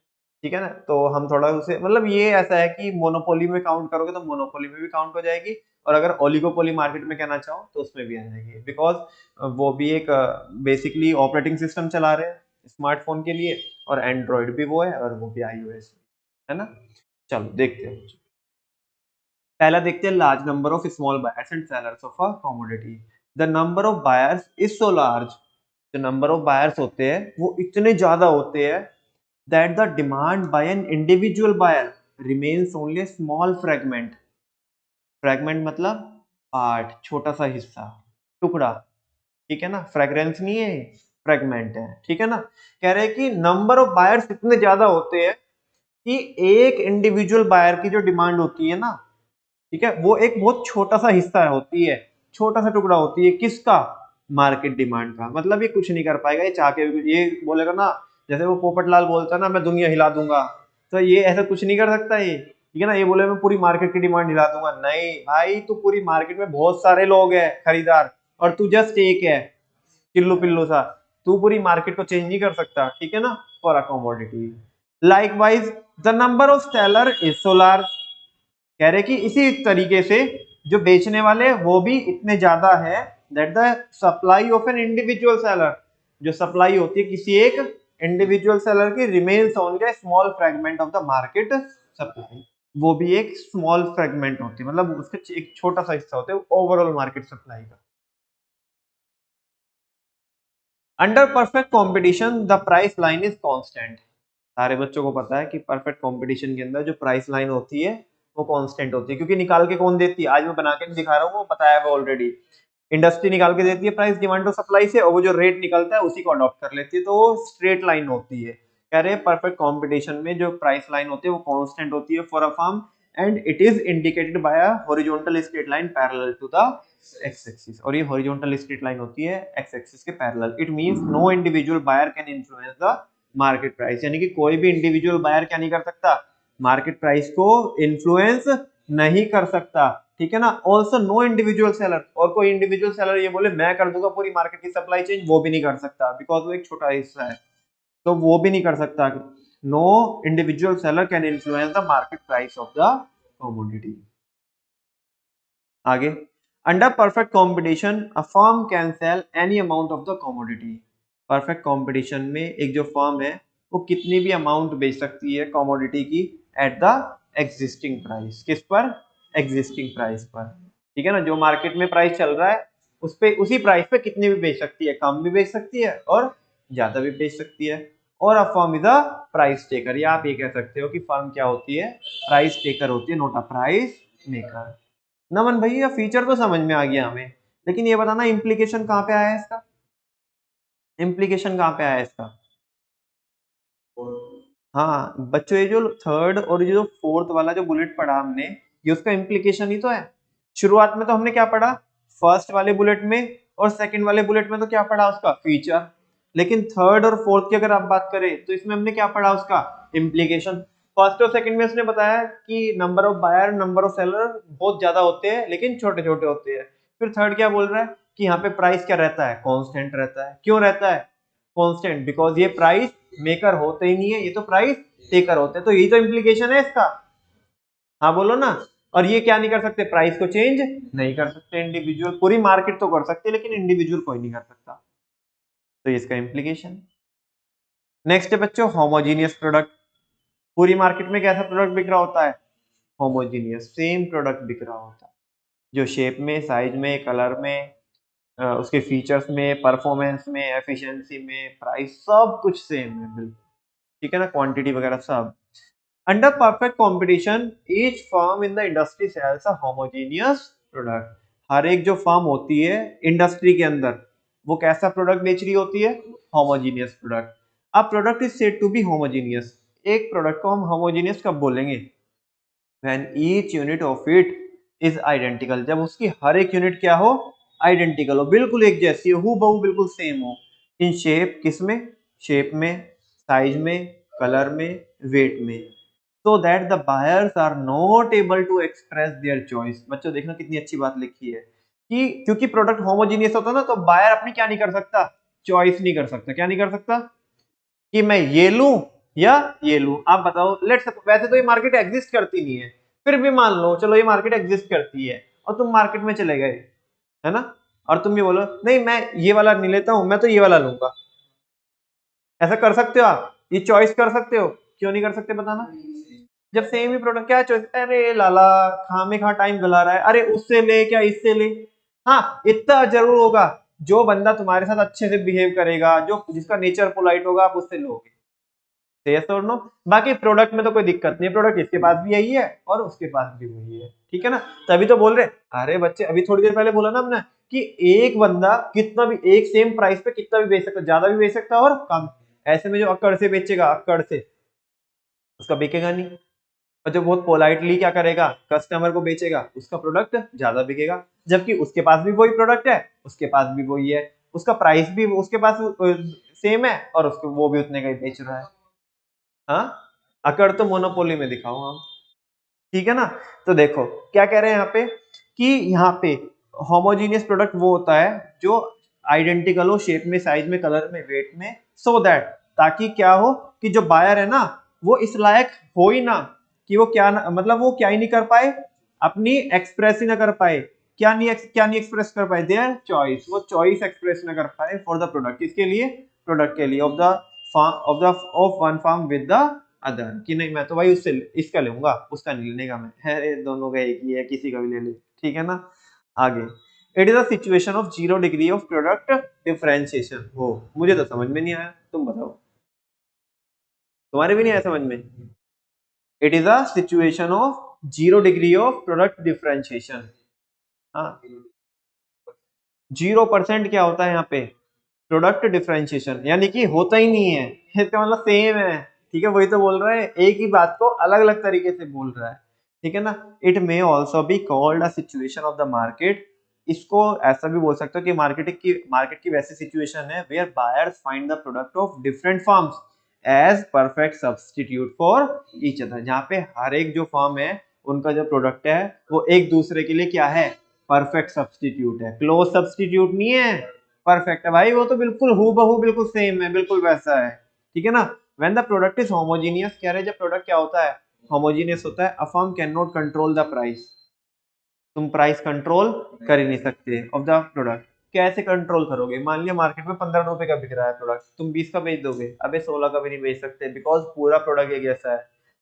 [SPEAKER 1] ठीक है ना? तो हम थोड़ा उसे मतलब ये ऐसा है कि मोनोपोली में काउंट करोगे तो मोनोपोली में भी काउंट हो जाएगी, और अगर ओलिगोपोली मार्केट में कहना चाहो तो उसमें भी आ जाएगी, बिकॉज वो भी एक बेसिकली ऑपरेटिंग सिस्टम चला रहे हैं स्मार्टफोन के लिए, और एंड्रॉइड भी वो है और वो भी आईओएस, है ना? चलो देखते हैं। पहला देखते हैं, large number of small buyers and sellers of a commodity. The number of buyers is so large, जो नंबर ऑफ बायर्स होते हैं वो इतने ज्यादा होते हैं, that the demand by an individual buyer remains only a small fragment. Fragment मतलब पार्ट, छोटा सा हिस्सा, टुकड़ा, ठीक है ना? फ्रेग्रेंस नहीं है, फ्रेगमेंट है, ठीक है ना? कह रहे हैं कि नंबर ऑफ बायर्स इतने ज्यादा होते हैं कि एक इंडिविजुअल बायर की जो डिमांड होती है ना, ठीक है, वो एक बहुत छोटा सा हिस्सा होती है, छोटा सा टुकड़ा होती है, किसका? मार्केट डिमांड का। मतलब ये कुछ नहीं कर पाएगा, ये चाह के भी ये बोलेगा ना, जैसे वो पोपटलाल बोलता है ना, मैं दुनिया हिला दूंगा, तो ये ऐसा कुछ नहीं कर सकता ये, ठीक है ना? ये बोले मैं पूरी मार्केट की डिमांड हिला दूंगा, नहीं भाई, तू पूरी मार्केट में बहुत सारे लोग हैं खरीदार, और तू जस्ट एक है, किल्लू पिल्लू सा, तू पूरी मार्केट को चेंज नहीं कर सकता, ठीक है ना? For a commodity. Likewise the number of seller is so large, कह रहे कि इसी तरीके से जो बेचने वाले हैं वो भी इतने ज्यादा है, that the supply of an individual seller, जो सप्लाई होती है किसी एक इंडिविजुअल सेलर की, remains only a small fragment of the market supply, वो भी एक स्मॉल फ्रेगमेंट होती है, मतलब उसका एक छोटा सा हिस्सा होता है ओवरऑल मार्केट सप्लाई का। Under perfect competition the price line is constant. सारे बच्चों को पता है कि परफेक्ट कंपटीशन के अंदर जो प्राइस लाइन होती है वो कांस्टेंट होती है, क्योंकि निकाल के कौन देती है, आज मैं बना के नहीं दिखा रहा हूँ, वो बताया हुआ ऑलरेडी। इंडस्ट्री निकाल के देती है प्राइस डिमांड और सप्लाई से, और वो जो रेट निकलता है उसी को अडॉप्ट कर लेती है, तो वो स्ट्रेट लाइन होती है। कह रहे हैं परफेक्ट कंपटीशन में जो प्राइस लाइन होती है वो कांस्टेंट होती है for a firm and it is indicated by a horizontal straight line parallel to the x axis, और ये हॉरिजॉन्टल स्ट्रेट लाइन होती है एक्स एक्सिस के parallel. It means no individual buyer can influence the market price, यानी कि कोई भी इंडिविजुअल बायर क्या नहीं कर सकता, मार्केट प्राइस को इन्फ्लुएंस नहीं कर सकता, ठीक है ना। ऑल्सो नो इंडिविजुअल सेलर, और कोई इंडिविजुअल सेलर ये बोले मैं कर दूंगा पूरी मार्केट की सप्लाई चेंज, वो भी नहीं कर सकता, बिकॉज वो एक छोटा हिस्सा है, तो वो भी नहीं कर सकता। No individual seller can influence the market price of the commodity. आगे, under perfect competition a firm can sell any amount of the commodity. Perfect competition में एक जो फर्म है वो कितनी भी अमाउंट बेच सकती है कमोडिटी की एट द एग्जिस्टिंग प्राइस। किस पर? एग्जिस्टिंग प्राइस पर, ठीक है ना। जो मार्केट में प्राइस चल रहा है उस पे, उसी प्राइस पे कितनी भी बेच सकती है, कम भी बेच सकती है और ज्यादा भी बेच सकती है। और a firm is a price taker, या आप ये कह सकते हो कि फर्म क्या होती है, प्राइस टेकर होती है, नॉट अ प्राइस मेकर। नमन भैया फीचर तो समझ में आ गया हमें, लेकिन ये बताना इम्प्लीकेशन कहाँ पे आया है इसका, इम्प्लीकेशन कहाँ पे आया है इसका? हाँ बच्चों, ये जो थर्ड और ये जो फोर्थ वाला जो बुलेट पढ़ा हमने, ये उसका इम्प्लीकेशन ही तो है। शुरुआत में तो हमने क्या पढ़ा, फर्स्ट वाले बुलेट में और सेकंड वाले बुलेट में तो क्या पढ़ा, उसका फीचर। लेकिन थर्ड और फोर्थ की अगर आप बात करें तो इसमें हमने क्या पढ़ा, उसका इम्प्लीकेशन। फर्स्ट और सेकंड में उसने बताया कि number of buyer number of seller बहुत ज्यादा होते हैं लेकिन छोटे छोटे होते हैं। फिर थर्ड क्या बोल रहा है कि यहाँ पे प्राइस क्या रहता है, कांस्टेंट रहता है। क्यों रहता है कांस्टेंट? बिकॉज ये प्राइस मेकर होते ही नहीं है, ये तो प्राइस टेकर होते हैं, तो यही तो इम्प्लीकेशन है इसका। हाँ बोलो ना। और ये क्या नहीं कर सकते, प्राइस को चेंज नहीं कर सकते इंडिविजुअल, पूरी मार्केट तो कर सकते लेकिन इंडिविजुअल कोई नहीं कर सकता, तो इसका इम्प्लीकेशन। नेक्स्ट है बच्चों होमोजीनियस प्रोडक्ट। पूरी मार्केट में कैसा प्रोडक्ट बिक रहा होता है, होमोजीनियस, सेम प्रोडक्ट बिक रहा होता है, जो शेप में, साइज में, कलर में, उसके फीचर्स में, परफॉर्मेंस में, एफिशिएंसी में, प्राइस सब कुछ सेम है बिल्कुल, ठीक है ना, क्वांटिटी वगैरह सब। Under perfect competition each firm in the industry sells a homogeneous product. हर एक जो फर्म होती है इंडस्ट्री के अंदर वो कैसा प्रोडक्ट बेच रही होती है, होमोजेनियस प्रोडक्ट। अब product is said to be homogeneous, एक प्रोडक्ट को हम होमोजेनियस कब बोलेंगे, when each unit of it is identical, जब उसकी हर एक यूनिट क्या हो, आइडेंटिकल हो, बिल्कुल एक जैसी हो, हूबहू बिल्कुल सेम हो। इन शेप, किसमें, शेप में, साइज में, कलर में, वेट में, so that the buyers are not able to express their choice। बच्चों देखना कितनी अच्छी बात लिखी है कि क्योंकि प्रोडक्ट होमोजीनियस होता है ना, तो बायर अपनी क्या नहीं कर सकता, चॉइस नहीं कर सकता। क्या नहीं कर सकता कि मैं ये लूं या ये लूं। आप बताओ, लेट्स, वैसे तो ये मार्केट एग्जिस्ट करती नहीं है, फिर भी मान लो चलो ये मार्केट एग्जिस्ट करती है और तुम मार्केट में चले गए, है ना, और तुम ये बोलो नहीं मैं ये वाला नहीं लेता हूं, मैं तो ये वाला लूंगा। ऐसा कर सकते हो आप, ये चॉइस कर सकते हो, क्यों नहीं कर सकते बताना। जब सेम ही प्रोडक्ट, क्या चॉइस, अरे लाला खामे खा टाइम गला रहा है, अरे उससे ले क्या इससे ले। हाँ इतना जरूर होगा, जो बंदा तुम्हारे साथ अच्छे से बिहेव करेगा, जो जिसका नेचर पोलाइट होगा, आप उससे लोगे, यस और नो। बाकी प्रोडक्ट में तो कोई दिक्कत नहीं, प्रोडक्ट इसके पास भी यही है और उसके पास भी वही है, ठीक है ना। तभी तो बोल रहे, अरे बच्चे अभी थोड़ी देर पहले बोला ना हमने कि एक बंदा कितना भी एक सेम प्राइस पे कितना भी बेच सकता, ज्यादा भी बेच सकता और कम। ऐसे में जो अक्कड़ से बेचेगा, अक्कड़ से, उसका बिकेगा नहीं। और जो बहुत पोलाइटली क्या करेगा, कस्टमर को बेचेगा, उसका प्रोडक्ट ज्यादा बिकेगा। जबकि उसके पास भी वही प्रोडक्ट है, उसके पास भी वही है, उसका प्राइस भी उसके पास सेम है और उसको वो भी उतने का ही बेच रहा है। हाँ अकड़ तो मोनोपोली में दिखाओ हम, ठीक है ना। तो देखो क्या कह रहे हैं यहाँ पे कि यहाँ पे होमोजीनियस प्रोडक्ट वो होता है जो आइडेंटिकल हो, शेप में, साइज में, कलर में, वेट में, सो दैट, ताकि क्या हो कि जो बायर है ना वो इस लायक हो ही ना कि वो क्या मतलब वो क्या ही नहीं कर पाए, अपनी एक्सप्रेस ही ना कर पाए, क्या नहीं एक्सप्रेस कर पाए, देयर चॉइस, वो चॉइस एक्सप्रेस ना कर पाए फॉर द प्रोडक्ट, किसके लिए, प्रोडक्ट के लिए, of the of one firm with the other, कि नहीं मैं तो भाई उससे इसका लूंगा, उसका नहीं लेने का मैं, अरे दोनों का एक ही है, किसी का भी ले ले, ठीक है ना। आगे, it is a situation of 0 degree of product differentiation. हो, मुझे तो समझ में नहीं आया, तुम बताओ, तुम्हारे भी नहीं आया समझ में। It is a situation of 0 degree of product differentiation. हाँ, 0% क्या होता है यहाँ पे, प्रोडक्ट डिफरेंशिएशन, यानी कि होता ही नहीं है, इसका मतलब सेम है, ठीक है, वही तो बोल रहा है, एक ही बात को अलग अलग तरीके से बोल रहा है, ठीक है ना। It may also be called a situation of the market, इसको ऐसा भी बोल सकते हो कि मार्केट की वैसी सिचुएशन है where buyers find the product of different firms as perfect substitute for each other, जहाँ पे हर एक जो फर्म है उनका जो प्रोडक्ट है वो एक दूसरे के लिए क्या है, परफेक्ट सब्स्टिट्यूट है, क्लोज सब्स्टिट्यूट नहीं है, परफेक्ट है भाई, वो तो बिल्कुल हूबहू बिल्कुल सेम है, बिल्कुल वैसा है, ठीक है ना। When the product is homogeneous, कह रहे जब प्रोडक्ट क्या होता है, होमोजेनियस होता है, अ firm can not control the price, तुम प्राइस कंट्रोल कर ही नहीं सकते ऑफ द प्रोडक्ट। कैसे कंट्रोल करोगे, मान लिया मार्केट में 15 रुपए का बिक रहा है प्रोडक्ट, तुम 20 का बेच दोगे, अबे 16 का भी नहीं बेच सकते, बिकॉज पूरा प्रोडक्ट एक जैसा है।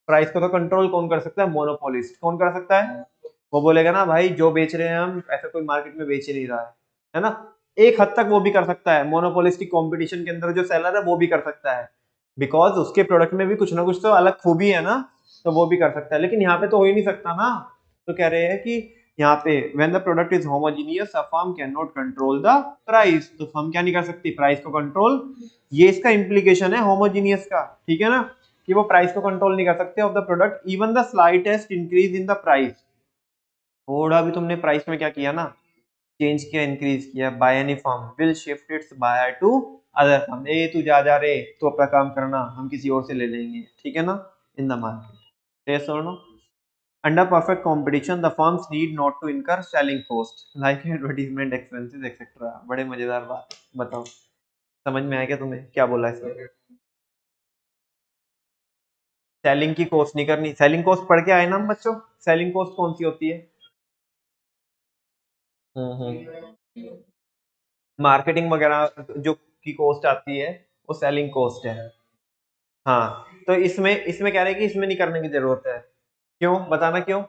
[SPEAKER 1] प्राइस को तो कंट्रोल कौन कर सकता है, मोनोपोलिस्ट, कौन कर सकता है, वो बोलेगा ना भाई जो बेच रहे हैं हम, ऐसा कोई मार्केट में बेच ही नहीं रहा है ना। एक हद तक वो भी कर सकता है, मोनोपोलिस्टिक कंपटीशन के अंदर जो सेलर है वो भी कर सकता है, बिकॉज उसके प्रोडक्ट में भी कुछ ना कुछ तो अलग खूबी है ना, तो वो भी कर सकता है, लेकिन यहाँ पे तो हो ही नहीं सकता ना। तो कह रहे हैं कि यहाँ पे when the product is homogeneous a firm can not control the price, तो फर्म क्या नहीं कर सकती, प्राइस को कंट्रोल, ये इसका इंप्लीकेशन है होमोजेनियस का, ठीक है ना, कि वो प्राइस को कंट्रोल नहीं कर सकते of the product, even the slightest increase in the price, थोड़ा भी तुमने प्राइस में क्या किया ना, चेंज किया, इंक्रीज किया, by any firm will shift its buyer to other firm, ए तू जा रे, तो अपना काम करना, हम किसी और से ले लेंगे, ठीक है ना, इन द मार्केट, यस और no. Under perfect competition, the firms need not to incur selling cost like advertisement expenses etc. बड़े मजेदार बात, बताओ समझ में आया क्या तुम्हें, क्या बोला इसमें। सेलिंग की कॉस्ट नहीं करनी, सेलिंग कॉस्ट पढ़ के आए ना हम बच्चों, सेलिंग कॉस्ट कौन सी होती है, मार्केटिंग वगैरह जो की कॉस्ट आती है वो सेलिंग कॉस्ट है। हाँ, तो इसमें इसमें कह रहे हैं कि इसमें नहीं करने की जरूरत है, क्यों बताना क्यों।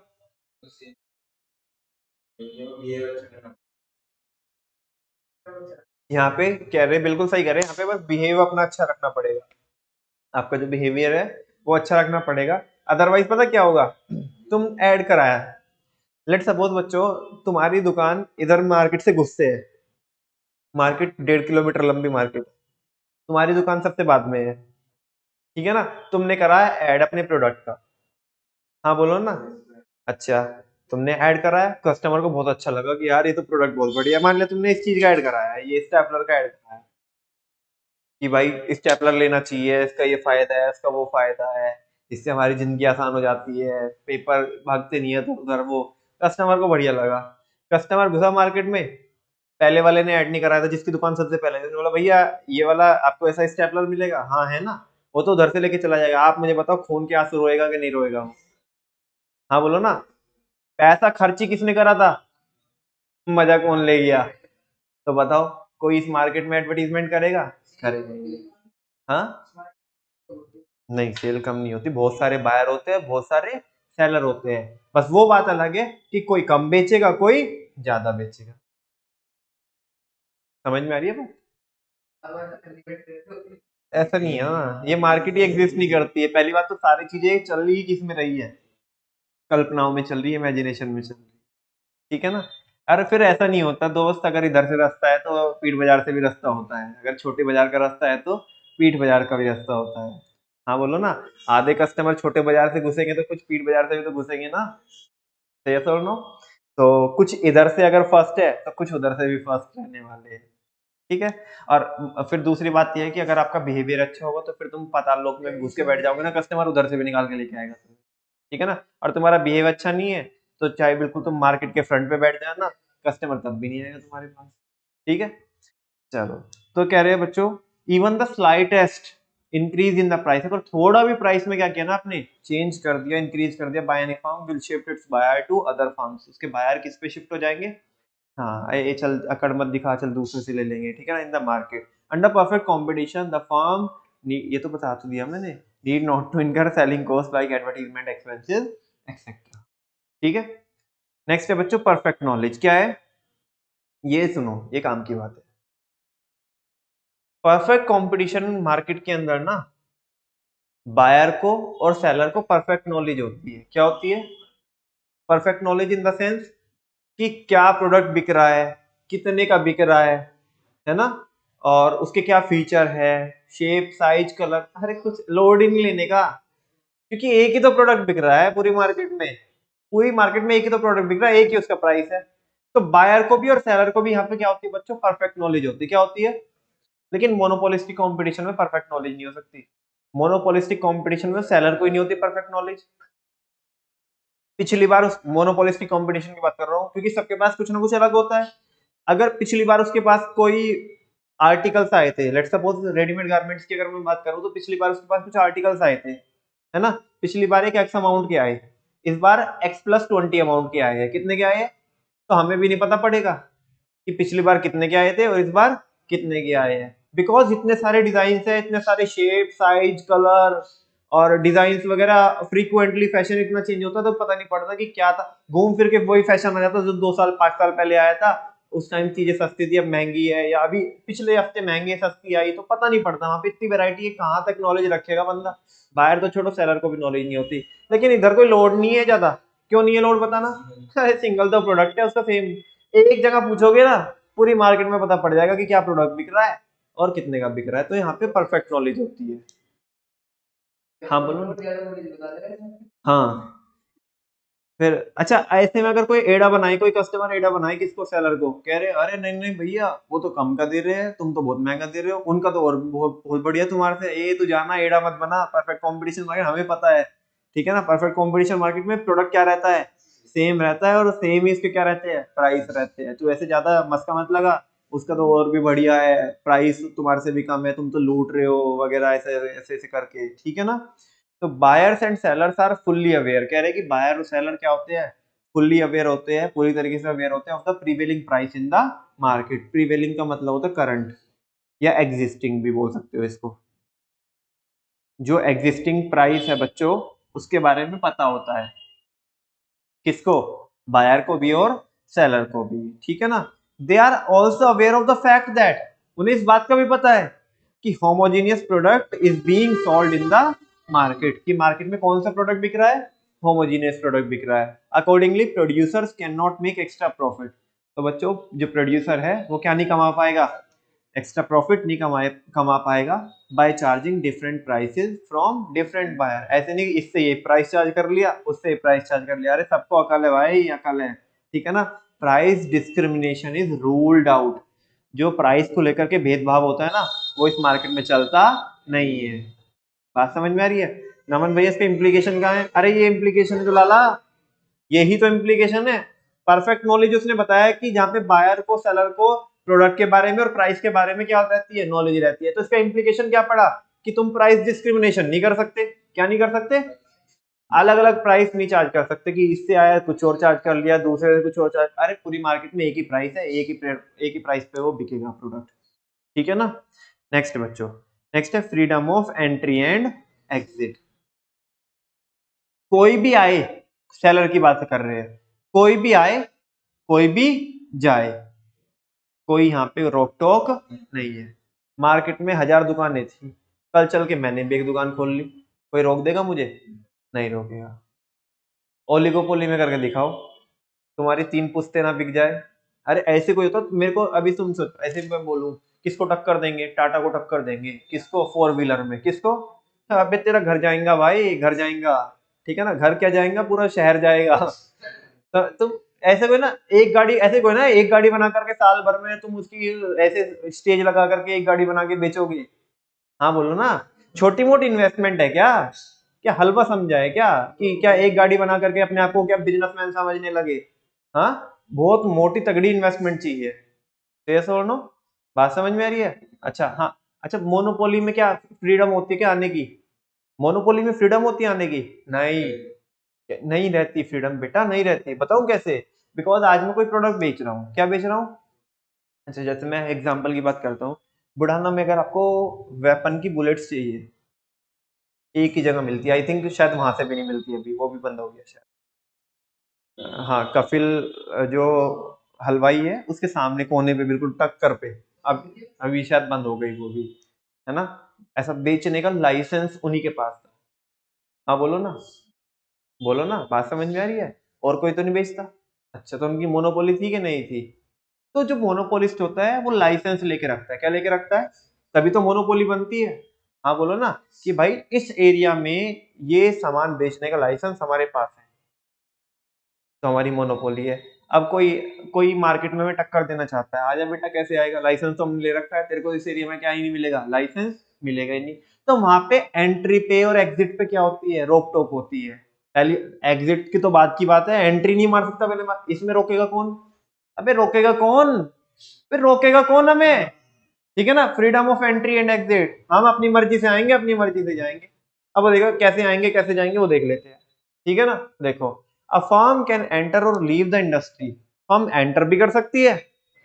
[SPEAKER 1] यहाँ पे कह रहे बिल्कुल सही कह रहे हैं, यहाँ पे बस बिहेव अपना अच्छा रखना पड़ेगा, आपका जो बिहेवियर है वो अच्छा रखना पड़ेगा, अदरवाइज पता क्या होगा, तुम ऐड कराया, लेट सपोज बच्चों तुम्हारी दुकान इधर मार्केट से घुसते है, मार्केट 1.5 किलोमीटर लंबी मार्केट, तुम्हारी दुकान सबसे बाद में है, ठीक है ना, तुमने कराया ऐड अपने प्रोडक्ट का, हाँ बोलो ना, अच्छा, तुमने ऐड कराया, कस्टमर को बहुत अच्छा लगा कि यार ये तो प्रोडक्ट बहुत बढ़िया, मान लिया तुमने इस चीज का ऐड कराया है, ये स्टेपलर का ऐड कराया कि भाई स्टेपलर लेना चाहिए, इसका ये फायदा है, इसका वो फायदा है, इससे हमारी जिंदगी आसान हो जाती है, पेपर भागते नहीं है तो उधर वो, कस्टमर को बढ़िया लगा, कस्टमर घुसा मार्केट में, पहले वाले ने ऐड नहीं कराया था जिसकी दुकान सबसे पहले, उसने बोला भैया ये वाला आपको ऐसा स्टेपलर मिलेगा, हाँ है ना, वो तो उधर से लेके चला जाएगा, आप मुझे बताओ खून के आंसू रोएगा कि नहीं रोएगा वो, हाँ बोलो ना, पैसा खर्ची किसने करा था, मजा कौन ले गया, तो बताओ कोई इस मार्केट में एडवर्टीजमेंट करेगा, करेगा ही नहीं। हाँ, नहीं सेल कम नहीं होती, बहुत सारे बायर होते हैं, बहुत सारे सेलर होते हैं, बस वो बात अलग है कि कोई कम बेचेगा, कोई ज्यादा बेचेगा, समझ में आ रही है बात, ऐसा नहीं है ना, ये मार्केट ही एग्जिस्ट नहीं करती है, पहली बात तो सारी चीजें चल रही किस में रही है, कल्पनाओं में चल रही है, इमेजिनेशन में चल रही है, ठीक है ना। अरे फिर ऐसा नहीं होता दोस्त, अगर इधर से रास्ता है तो पीठ बाजार से भी रास्ता होता है, अगर छोटे बाजार का रास्ता है तो पीठ बाजार का भी रास्ता होता है, हाँ बोलो ना, आधे कस्टमर छोटे बाजार से घुसेंगे तो कुछ पीठ बाजार से भी तो घुसेंगे ना, यस और नो। तो कुछ इधर से अगर फर्स्ट है तो कुछ उधर से भी फर्स्ट रहने वाले हैं, ठीक है। और फिर दूसरी बात यह है कि अगर आपका बिहेवियर अच्छा होगा तो फिर तुम पाताल लोक में घुस के बैठ जाओगे ना, कस्टमर उधर से भी निकाल के लेके आएगा तुम्हें, ठीक है ना। और तुम्हारा बिहेव अच्छा नहीं है तो चाहे बिल्कुल तुम मार्केट के फ्रंट पे बैठ जाना, कस्टमर तब भी नहीं आएगा तुम्हारे पास, ठीक है। चलो, तो कह रहे हैं बच्चों, even the slightest increase in the price, अगर थोड़ा भी प्राइस में क्या किया ना आपने, चेंज कर दिया, इंक्रीज कर दिया, by any firm will shift its buyer to other firms, उसके बायर किस पे शिफ्ट हो जाएंगे, हाँ ये चल अकड़ मत दिखा, चल दूसरे से ले लेंगे, ठीक है ना, in the market under perfect competition the firm, ये तो बता तो दिया मैंने, need not to incur selling cost like advertisement expenses etcetera. ठीक है, नेक्स्ट है बच्चों परफेक्ट नॉलेज। क्या है ये सुनो, ये काम की बात है। परफेक्ट कंपटीशन मार्केट के अंदर ना बायर को और सेलर को परफेक्ट नॉलेज होती है। क्या होती है? Perfect knowledge in the sense कि क्या प्रोडक्ट बिक रहा है, कितने का बिक रहा है ना, और उसके क्या फीचर है, शेप साइज कलर, हर एक कुछ लोड ही नहीं लेने का, क्योंकि एक ही तो प्रोडक्ट बिक रहा है पूरी मार्केट में। पूरी मार्केट में एक ही तो प्रोडक्ट बिक रहा है, एक ही उसका प्राइस है। तो बायर को भी और सेलर को भी यहाँ पे क्या होती है बच्चों? परफेक्ट नॉलेज होती है। क्या होती है? लेकिन मोनोपोलिस्टिक कंपटीशन में परफेक्ट नॉलेज नहीं हो सकती। मोनोपोलिस्टिक कंपटीशन में सेलर को ही नहीं होती परफेक्ट नॉलेज। पिछली बार उस मोनोपोलिस्टिक कंपटीशन की बात कर रहा हूँ, क्योंकि सबके पास कुछ ना कुछ अलग होता है। अगर पिछली बार उसके पास कोई आर्टिकल्स आए थे, लेट्स सपोज रेडीमेड गारमेंट्स की अगर मैं बात करूँ, तो पिछली बार उसके पास कुछ आर्टिकल्स आए थे, है ना। पिछली बार एक एक्स अमाउंट के आए, इस बार x+20 अमाउंट के आए हैं। कितने के आए हैं? तो हमें भी नहीं पता पड़ेगा कि पिछली बार कितने के आए थे और इस बार कितने के आए हैं, बिकॉज इतने सारे डिजाइन है, इतने सारे शेप साइज कलर और डिजाइन वगैरह, फ्रीक्वेंटली फैशन इतना चेंज होता है, तो पता नहीं पड़ता कि क्या था। घूम फिर के वही फैशन आ जाता जो 2 साल 5 साल पहले आया था। उस टाइम चीजें सस्ती थी, अब महंगी है, या अभी पिछले हफ्ते महंगी सस्ती आई, तो पता नहीं पड़ता। वहां पे इतनी वैरायटी है, कहाँ तक नॉलेज रखेगा बंदा। बाहर तो छोड़ो, सेलर को भी नॉलेज नहीं होती। लेकिन इधर कोई लोड नहीं है ज्यादा। क्यों नहीं है लोड बताना? अरे सिंगल तो प्रोडक्ट है उसका, सेम एक जगह पूछोगे ना, पूरी मार्केट में पता पड़ जाएगा कि क्या प्रोडक्ट बिक रहा है और कितने का बिक रहा है। तो यहाँ पे परफेक्ट नॉलेज होती है। हाँ बोलो। हाँ, फिर अच्छा, ऐसे में अगर कोई एडा बनाए, कोई कस्टमर एडा बनाए किसको? सेलर को। कह रहे अरे नहीं नहीं भैया, वो तो कम का दे रहे हैं, तुम तो बहुत महंगा दे रहे हो, उनका तो और बहुत बढ़िया तुम्हारे से, ये तू जाना एडा मत बना। परफेक्ट कंपटीशन मार्केट हमें पता है, ठीक है ना। परफेक्ट कंपटीशन मार्केट में प्रोडक्ट क्या रहता है? सेम रहता है, और सेम ही इसके क्या रहते हैं? प्राइस रहते हैं। तो ऐसे ज्यादा मस्का मत लगा, उसका तो और भी बढ़िया है, प्राइस तुम्हारे से भी कम है, तुम तो लूट रहे हो वगैरह, ऐसे ऐसे ऐसे करके, ठीक है ना। तो buyers and sellers are fully aware. कह रहे हैं कि बायर और सेलर क्या होते हैं? फुल्ली अवेयर होते हैं, पूरी तरीके से अवेयर होते हैं of the prevailing price in the market. Prevailing का मतलब होता है करंट, या एग्जिस्टिंग भी बोल सकते हो इसको। जो एग्जिस्टिंग प्राइस है बच्चों, उसके बारे में पता होता है। किसको? बायर को भी और सेलर को भी, ठीक है ना। They are also aware of the fact that, उन्हें इस बात का भी पता है कि homogeneous product is being sold in the market, कि मार्केट में कौन सा प्रोडक्ट बिक रहा है? होमोजीनियस प्रोडक्ट बिक रहा है। Accordingly producers can not make extra profit. तो बच्चों जो प्रोड्यूसर है वो क्या नहीं कमा पाएगा? एक्स्ट्रा प्रॉफिट नहीं कमा पाएगा by charging different prices from different buyer. ऐसे नहीं इससे ये प्राइस चार्ज कर लिया, उससे ये प्राइस चार्ज कर लिया। अरे सबको अकल है भाई, अकल है, ठीक है ना। Price discrimination is ruled out. जो प्राइस को लेकर के भेदभाव होता है ना, वो इस मार्केट में चलता नहीं है। बात समझ में आ रही है? नमन भैया इसका इम्प्लीकेशन कहाँ है? अरे ये इम्प्लीकेशन तो लाला, यही तो इम्प्लीकेशन है। परफेक्ट नॉलेज उसने बताया कि जहाँ पे बायर को सेलर को प्रोडक्ट के बारे में और प्राइस के बारे में क्या रहती है? नॉलेज रहती है। तो इसका इम्प्लीकेशन क्या पड़ा? कि तुम प्राइस डिस्क्रिमिनेशन नहीं कर सकते। क्या नहीं कर सकते? अलग अलग प्राइस नहीं चार्ज कर सकते, कि इससे आया कुछ और चार्ज कर लिया, दूसरे से कुछ और चार्ज। अरे पूरी मार्केट में एक ही प्राइस है, एक ही प्राइस पे वो बिकेगा प्रोडक्ट, ठीक है ना। नेक्स्ट बच्चों, नेक्स्ट है freedom of entry and exit. कोई भी आए, सेलर की बात कर रहे हैं, कोई भी आए कोई भी जाए, कोई यहाँ पे रोक टोक नहीं है। मार्केट में 1000 दुकानें थी, कल चल के मैंने भी एक दुकान खोल ली, कोई रोक देगा मुझे? नहीं रोकेगा। ओलिगोपोली में करके दिखाओ, तुम्हारी 3 पुश्ते ना बिक जाए। अरे ऐसे कोई होता तो मेरे को अभी तुम सोच, ऐसे मैं बोलूं किसको टक्कर देंगे? टाटा को टक्कर देंगे। किसको? 4 व्हीलर में किसको? अबे तेरा घर जाएगा भाई, घर जाएगा, ठीक है ना। घर क्या जाएगा, पूरा शहर जाएगा। तो तुम ऐसे कोई ना, एक गाड़ी ऐसे कोई ना, एक गाड़ी बना करके साल भर में तुम उसकी ऐसे स्टेज लगा करके एक गाड़ी बना के बेचोगे? हाँ बोलो ना। छोटी मोटी इन्वेस्टमेंट है क्या? क्या हलवा समझा है क्या, कि क्या एक गाड़ी बना करके अपने आप को क्या बिजनेसमैन समझने लगे? हाँ, बहुत मोटी तगड़ी इन्वेस्टमेंट चाहिए। यस और नो? बात समझ में आ रही है? अच्छा हाँ। अच्छा, मोनोपोली में क्या फ्रीडम होती है क्या आने की? मोनोपोली में फ्रीडम होती है आने की? नहीं, नहीं रहती फ्रीडम बेटा, नहीं रहती। बताऊं कैसे? बिकॉज आज मैं कोई प्रोडक्ट बेच रहा हूँ, क्या बेच रहा हूँ? अच्छा, जैसे मैं एग्जांपल की बात करता हूँ, बुढ़ाना में अगर आपको वेपन की बुलेट्स चाहिए, एक ही जगह मिलती है, आई थिंक शायद वहां से भी नहीं मिलती अभी, वो भी बंद हो गया शायद। हाँ, कपिल जो हलवाई है उसके सामने कोने पे बिल्कुल टक्कर पे, अब अभी शायद बंद हो गई वो भी, है ना। ऐसा बेचने का लाइसेंस उन्हीं के पास था। हाँ बोलो ना, बोलो ना, बात समझ में आ रही है। और कोई तो नहीं बेचता। अच्छा, तो उनकी मोनोपोली थी कि नहीं थी? तो जो मोनोपोलिस्ट होता है वो लाइसेंस लेके रखता है, क्या लेके रखता है? तभी तो मोनोपोली बनती है। हाँ बोलो ना, कि भाई इस एरिया में ये सामान बेचने का लाइसेंस हमारे पास है, तो हमारी मोनोपोली है। अब कोई कोई मार्केट में टक्कर देना चाहता है, आजा बेटा, कैसे आएगा? लाइसेंस तो हमने ले रखा है, तेरे को इस एरिया में क्या ही नहीं मिलेगा, लाइसेंस मिलेगा ही नहीं। तो वहां पे एंट्री पे और एग्जिट पे क्या होती है? रोक टोक होती है। पहले एग्जिट की तो बात की बात है, एंट्री नहीं मार सकता पहले इसमें रोकेगा कौन? अबे रोकेगा कौन? फिर रोकेगा कौन हमें? ठीक है ना, freedom of entry and exit, हम अपनी मर्जी से आएंगे, अपनी मर्जी से जाएंगे। अब वो देखो कैसे आएंगे कैसे जाएंगे, वो देख लेते हैं। ठीक है ना, देखो, अ फर्म कैन एंटर और leave the industry. Firm enter भी कर सकती है,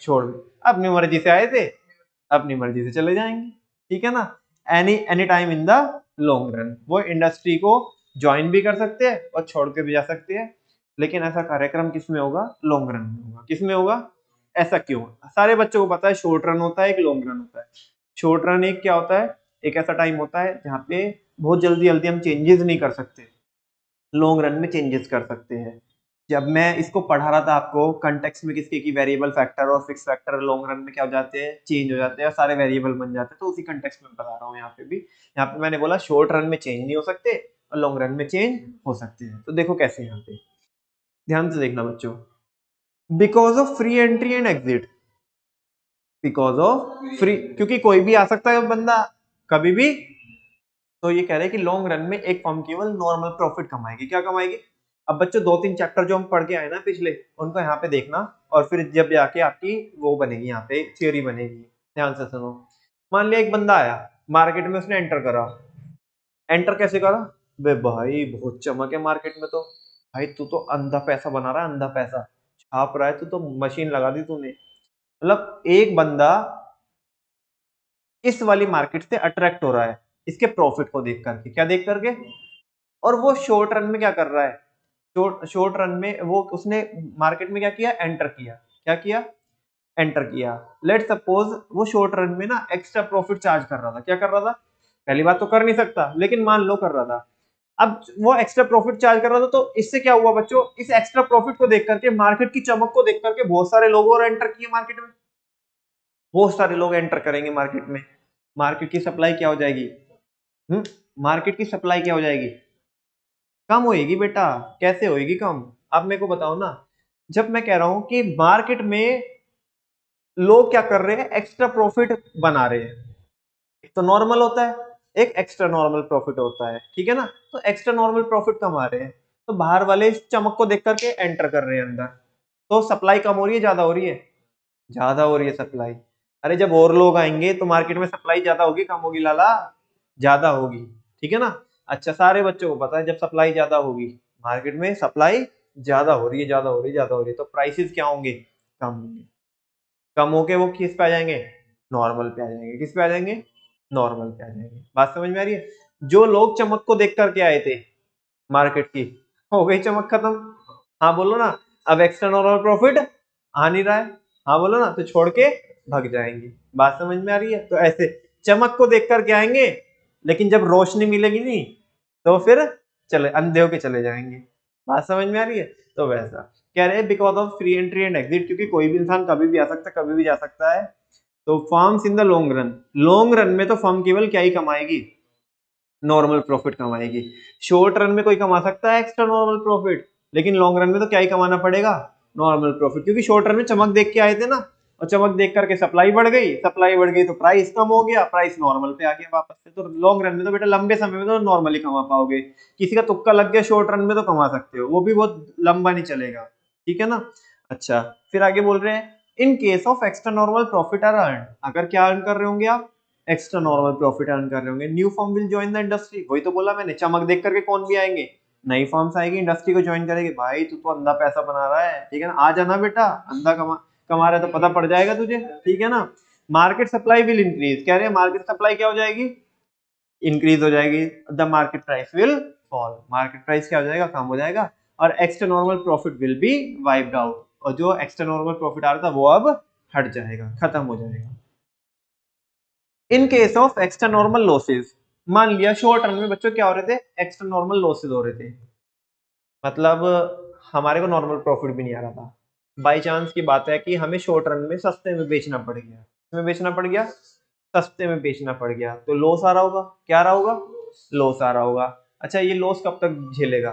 [SPEAKER 1] छोड़ भी, अपनी मर्जी से आए थे, अपनी मर्जी से चले जाएंगे। ठीक है ना, any any time in the long run, वो इंडस्ट्री को ज्वाइन भी कर सकते हैं और छोड़ के भी जा सकते हैं। लेकिन ऐसा कार्यक्रम किस में होगा? लॉन्ग रन में होगा। किस में होगा? ऐसा क्यों? सारे बच्चों को पता है, शॉर्ट रन होता है, एक लॉन्ग रन होता है। शॉर्ट रन एक क्या होता है? एक ऐसा टाइम होता है जहाँ पे बहुत जल्दी जल्दी हम चेंजेस नहीं कर सकते, लॉन्ग रन में चेंजेस कर सकते हैं। जब मैं इसको पढ़ा रहा था आपको कंटेक्स्ट में, किसके की वेरिएबल फैक्टर और फिक्स फैक्टर लॉन्ग रन में क्या हो जाते हैं? चेंज हो जाते हैं और सारे वेरिएबल बन जाते हैं। तो उसी कंटेक्स्ट में बता रहा हूँ यहाँ पे भी। यहाँ पे मैंने बोला शॉर्ट रन में चेंज नहीं हो सकते और लॉन्ग रन में चेंज हो सकते हैं। तो देखो कैसे, यहाँ पे ध्यान से देखना बच्चों। Because of free entry and exit, because of free, क्योंकि कोई भी आ सकता है बंदा कभी भी। तो ये कह रहे हैं कि लॉन्ग रन में एक फर्म केवल नॉर्मल प्रॉफिट कमाएगी। क्या कमाएगी? अब बच्चों दो तीन चैप्टर जो हम पढ़ के आए ना पिछले, उनको यहाँ पे देखना, और फिर जब जाके आपकी वो बनेगी, यहाँ पे थ्योरी बनेगी। ध्यान से सुनो। मान लिया एक बंदा आया मार्केट में, उसने एंटर करा। एंटर कैसे करा? बे भाई बहुत चमक है मार्केट में तो। भाई तू तो अंधा पैसा बना रहा है, अंधा पैसा छाप रहा है, तू तो मशीन लगा दी तूने। मतलब एक बंदा इस वाली मार्केट से अट्रैक्ट हो रहा है, इसके प्रॉफिट को देख करके। क्या देख करके? और वो शॉर्ट रन में क्या कर रहा है? शॉर्ट रन में वो उसने मार्केट में क्या किया? एंटर किया। क्या किया? एंटर किया। लेट सपोज वो शॉर्ट रन में ना एक्स्ट्रा प्रॉफिट चार्ज कर रहा था। क्या कर रहा था? पहली बात तो कर नहीं सकता, लेकिन मान लो कर रहा था। अब वो एक्स्ट्रा प्रॉफिट चार्ज कर रहा था, तो इससे क्या हुआ बच्चों? इस एक्स्ट्रा प्रॉफिट को देख करके, मार्केट की चमक को देख करके बहुत सारे लोग और एंटर किए मार्केट में। बहुत सारे लोग एंटर करेंगे मार्केट में, मार्केट की सप्लाई क्या हो जाएगी? हम्म मार्केट की सप्लाई क्या हो जाएगी? कम होएगी बेटा। कैसे होएगी कम? आप मेरे को बताओ ना। जब मैं कह रहा हूं कि मार्केट में लोग क्या कर रहे हैं? एक्स्ट्रा प्रॉफिट बना रहे हैं। एक तो नॉर्मल होता है, एक एक्स्ट्रा नॉर्मल प्रॉफिट होता है। ठीक है ना, तो एक्स्ट्रा नॉर्मल प्रॉफिट कमा रहे हैं, तो बाहर वाले इस चमक को देख करके एंटर कर रहे हैं अंदर। तो सप्लाई कम हो रही है, ज्यादा हो रही है? ज्यादा हो रही है सप्लाई। अरे जब और लोग आएंगे तो मार्केट में सप्लाई ज्यादा होगी कम होगी लाला? ज्यादा होगी। ठीक है ना। अच्छा, सारे बच्चों को पता है जब सप्लाई ज्यादा होगी, मार्केट में सप्लाई ज्यादा हो रही है, ज्यादा हो रही है, ज्यादा हो रही है, तो प्राइसेस क्या होंगे? कम होंगे। कम होके वो किस पे आ जाएंगे? नॉर्मल पे आ जाएंगे। किस पे आ जाएंगे? नॉर्मल पे आ जाएंगे। बात समझ में आ रही है? जो लोग चमक को देख करके आए थे मार्केट की, हो गई चमक खत्म। हाँ बोलो ना। अब एक्स्ट्रा नॉर्मल प्रॉफिट आ नहीं रहा है। हाँ बोलो ना, तो छोड़ के भाग जाएंगे। बात समझ में आ रही है? तो ऐसे चमक को देख करके आएंगे, लेकिन जब रोशनी मिलेगी नहीं तो फिर चले अंधे होके चले जाएंगे। बात समझ में आ रही है? तो वैसा कह रहे हैं because of free entry and exit, क्योंकि कोई भी इंसान कभी भी आ सकता है, कभी भी जा सकता है। तो firms in the long run, long run में तो फर्म केवल क्या ही कमाएगी? नॉर्मल प्रॉफिट कमाएगी। शॉर्ट रन में कोई कमा सकता है एक्स्ट्रा नॉर्मल प्रॉफिट, लेकिन लॉन्ग रन में तो क्या ही कमाना पड़ेगा? नॉर्मल प्रॉफिट, क्योंकि शॉर्ट रन में चमक देख के आए थे ना, और चमक देख करके सप्लाई बढ़ गई, सप्लाई बढ़ गई तो प्राइस कम हो गया, प्राइस नॉर्मल पे आ गया वापस से। तो लॉन्ग रन में तो बेटा लंबे समय में तो नॉर्मली कमा पाओगे। किसी का तुक्का लग गया शॉर्ट रन में तो कमा सकते हो, वो भी बहुत लंबा नहीं चलेगा। ठीक है ना। अच्छा, फिर आगे बोल रहे हैं in case of extra normal profit are earn, अगर क्या अर्न कर रहे होंगे आप? एक्स्ट्रा नॉर्मल प्रॉफिट अर्न कर रहे होंगे, new firm will join the industry. वही तो बोला मैंने, चमक देख करके कौन भी आएंगे? नई फर्म्स आएगी, इंडस्ट्री को ज्वाइन करेगी। भाई तू तो अंधा पैसा बना रहा है, ठीक है ना, आ जाना बेटा, अंधा कमा रहा है तो पता पड़ जाएगा तुझे। ठीक है ना। मार्केट सप्लाई विल इंक्रीज, कह रहे हैं मार्केट सप्लाई क्या हो जाएगी? इंक्रीज हो जाएगी, the market price will fall, market price क्या हो जाएगा, कम हो जाएगा, और extra normal profit will be wiped out, और जो एक्स्ट्रा नॉर्मल प्रॉफिट आ रहा था वो अब हट जाएगा, खत्म हो जाएगा। इन case of extra normal losses, मान लिया शॉर्ट रन में बच्चों क्या हो रहे थे, एक्स्ट्रा नॉर्मल लॉसेस हो रहे थे, मतलब हमारे को नॉर्मल प्रॉफिट भी नहीं आ रहा था, बाई चांस की बात है कि हमें शॉर्ट रन में सस्ते में बेचना पड़ गया, में बेचना पड़ गया, सस्ते में बेचना पड़ गया, तो लॉस आ रहा होगा, क्या आ रहा होगा, लॉस आ रहा होगा। अच्छा ये लॉस कब तक झेलेगा,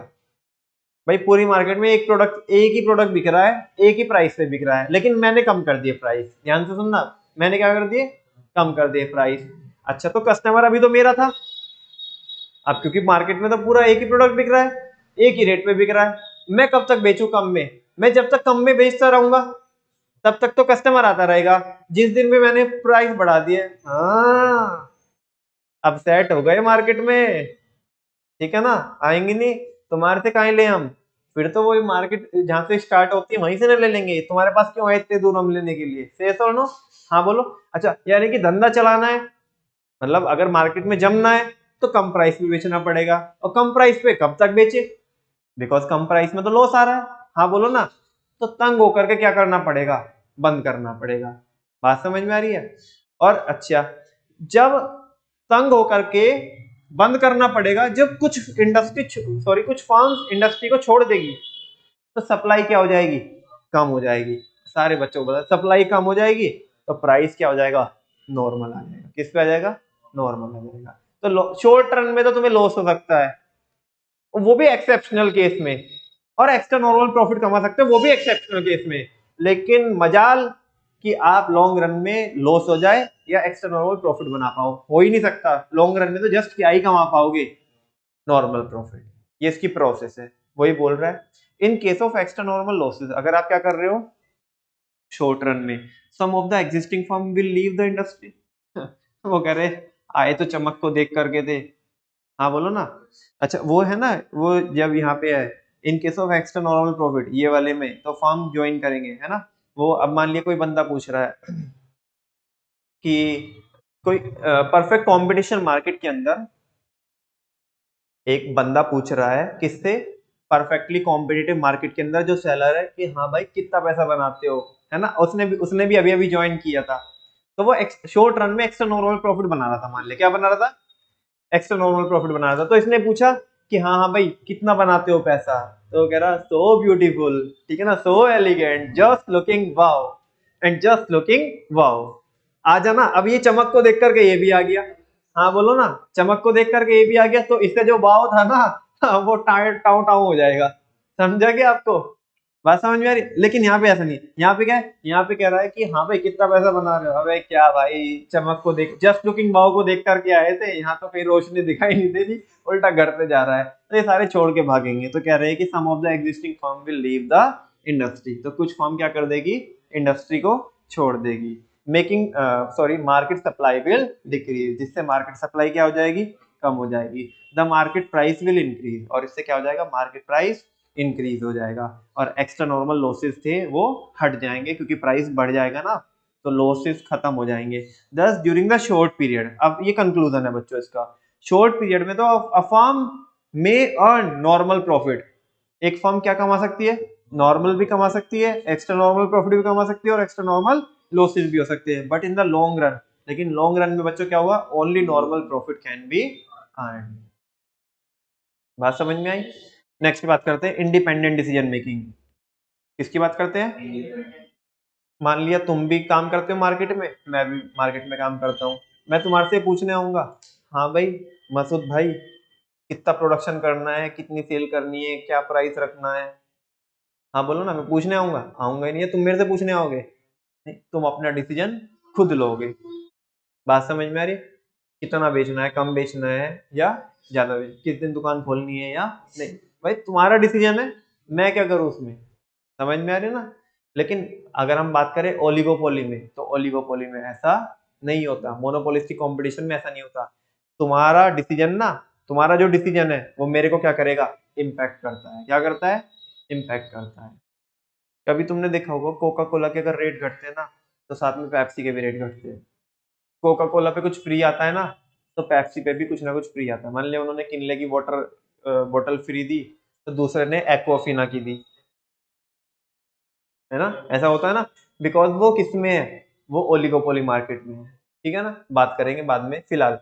[SPEAKER 1] भाई पूरी मार्केट में एक प्रोडक्ट, एक ही प्रोडक्ट बिक रहा है, एक ही प्राइस पे बिक रहा है, लेकिन मैंने कम कर दिए प्राइस, ध्यान से सुनना, मैंने क्या कर दिए, कम कर दिए प्राइस। अच्छा तो कस्टमर अभी तो मेरा था, अब क्योंकि मार्केट में तो पूरा एक ही प्रोडक्ट बिक रहा है, एक ही रेट पे बिक रहा है, मैं कब तक बेचूं कम में, मैं जब तक कम में बेचता रहूंगा तब तक तो कस्टमर आता रहेगा, जिस दिन भी मैंने प्राइस बढ़ा दिए, हाँ अब सेट हो गए मार्केट में, ठीक है ना, आएंगे नहीं, तुम्हारे से कहीं ले हम, फिर तो वही मार्केट जहां से स्टार्ट होती है वहीं से ना ले लेंगे, तुम्हारे पास क्यों आए इतने दूर हम लेने के लिए, से और नो, हाँ बोलो। अच्छा यानी कि धंधा चलाना है, मतलब अगर मार्केट में जमना है तो कम प्राइस पे बेचना पड़ेगा, और कम प्राइस पे कब तक बेचे, बिकॉज कम प्राइस में तो लॉस आ रहा है, हाँ बोलो ना, तो तंग होकर के क्या करना पड़ेगा, बंद करना पड़ेगा, बात समझ में आ रही है। और अच्छा जब तंग होकर के बंद करना पड़ेगा, जब कुछ इंडस्ट्री सॉरी कुछ फर्म्स इंडस्ट्री को छोड़ देगी, तो सप्लाई क्या हो जाएगी, कम हो जाएगी, सारे बच्चों को पता, सप्लाई कम हो जाएगी तो प्राइस क्या हो जाएगा, नॉर्मल आ जाएगा, किस पे आ जाएगा, नॉर्मल आ जाएगा। तो शॉर्ट रन में तो तुम्हें लॉस हो सकता है, वो भी एक्सेप्शनल केस में, और एक्स्ट्रा नॉर्मल प्रॉफिट कमा सकते हो वो भी एक्सेप्शनल केस में, लेकिन मजाल कि आप लॉन्ग रन में लॉस हो जाए या एक्स्ट्रा नॉर्मल प्रॉफिट बना पाओ, हो ही नहीं सकता, लॉन्ग रन में तो जस्ट क्या ही कमा पाओगे, नॉर्मल प्रॉफिट, ये इसकी प्रोसेस है, वही बोल रहा है। In case of extra normal losses, अगर आप क्या कर रहे हो शॉर्ट रन में, some of the existing firm will leave the industry, वो कह रहे आए तो चमक को देख करके थे, हाँ बोलो ना। अच्छा वो है ना, वो जब यहाँ पे है in case of extra normal profit ये वाले में तो फर्म ज्वाइन करेंगे, है ना, वो अब मान लिया कोई बंदा पूछ रहा है कि कोई परफेक्ट कंपटीशन मार्केट के अंदर एक बंदा पूछ रहा है किससे, परफेक्टली कॉम्पिटिटिव मार्केट के अंदर जो सेलर है कि हाँ भाई कितना पैसा बनाते हो, है ना, उसने भी अभी अभी ज्वाइन किया था, तो वो शॉर्ट रन में एक्स्ट्रा नॉर्मल प्रॉफिट बना रहा था, मान लिया क्या बना रहा था, एक्स्ट्रा नॉर्मल प्रॉफिट बना रहा था, तो इसने पूछा कि हाँ हाँ भाई कितना बनाते हो पैसा, तो वो कह रहा सो ब्यूटीफुल, ठीक है ना, so elegant, just looking wow, and just looking wow, आ जाना, अब ये चमक को देख करके ये भी आ गया, हाँ बोलो ना, चमक को देख करके ये भी आ गया, तो इससे जो वाओ था ना, वो टाउ टाउ टाउ हो जाएगा, समझा क्या आपको, बात समझ में आ रही, लेकिन यहाँ पे ऐसा नहीं, यहाँ पे क्या है, यहाँ पे कह रहा है कि हाँ भाई कितना पैसा बना रहे हो, अबे क्या भाई चमक को देख, जस्ट लुकिंग वाओ को देख करके आए थे, यहाँ तो कहीं रोशनी दिखाई नहीं दे रही, उल्टा घर पे जा रहा है, तो ये सारे छोड़ के भागेंगे, तो कह रहे हैं कि some of the existing firm will leave the industry, तो कुछ फर्म क्या कर देगी, इंडस्ट्री को छोड़ देगी, making sorry market supply will decrease, जिससे मार्केट सप्लाई क्या हो जाएगी, कम हो जाएगी, the market price will increase, और इससे क्या हो जाएगा, मार्केट प्राइस इंक्रीज हो जाएगा, और एक्स्ट्रा नॉर्मल लॉसेस थे वो हट जाएंगे, क्योंकि प्राइस बढ़ जाएगा ना, तो लॉसेस खत्म हो जाएंगे। दस ड्यूरिंग द शॉर्ट पीरियड, अब ये कंक्लूजन है बच्चों इसका, शॉर्ट पीरियड में तो a firm may earn normal profit, एक फर्म क्या कमा सकती है, नॉर्मल भी कमा सकती है, एक्स्ट्रा नॉर्मल प्रॉफिट भी कमा सकती है, और एक्स्ट्रा नॉर्मल लॉसेस भी हो सकते हैं, but in the long run, लेकिन लॉन्ग रन में बच्चों क्या हुआ, only normal profit can be earn, बात समझ में आई। नेक्स्ट बात करते हैं इंडिपेंडेंट डिसीजन मेकिंग, किसकी बात करते हैं, मान लिया तुम भी काम करते हो मार्केट में, मैं भी मार्केट में काम करता हूँ, मैं तुम्हारे से पूछने आऊंगा, हाँ भाई मसूद भाई कितना प्रोडक्शन करना है, कितनी सेल करनी है, क्या प्राइस रखना है, हाँ बोलो ना, मैं पूछने आऊंगा, आऊंगा ही नहीं है, तुम मेरे से पूछने आओगे, नहीं तुम अपना डिसीजन खुद लोगे, बात समझ में आ रही, कितना बेचना है, कम बेचना है या ज्यादा बेचना, किस दिन दुकान खोलनी है या नहीं, भाई तुम्हारा डिसीजन है, मैं क्या करूँ उसमें, समझ में आ रही है ना। लेकिन अगर हम बात करें ओलिगोपोली में, तो ओलिगोपोली में ऐसा नहीं होता, मोनोपोलिस्टिक कंपटीशन में ऐसा नहीं होता, तुम्हारा डिसीजन ना, तुम्हारा जो डिसीजन है वो मेरे को क्या करेगा, इम्पैक्ट करता है, क्या करता है, इम्पैक्ट करता है। कभी तुमने देखा होगा कोका कोला के अगर रेट घटते हैं ना, तो साथ में पेप्सी के भी रेट घटते हैं, कोका कोला पे कुछ फ्री आता है ना, तो पेप्सी पे भी कुछ ना कुछ फ्री आता है। मान लिया उन्होंने किनले की वाटर बोतल फ्री दी, तो दूसरे ने एक्वाफिना की दी, है ना, ऐसा होता है ना, बिकॉज वो किस में है, वो ओलिगोपोली मार्केट में है। ठीक है ना, बात करेंगे बाद में। फिलहाल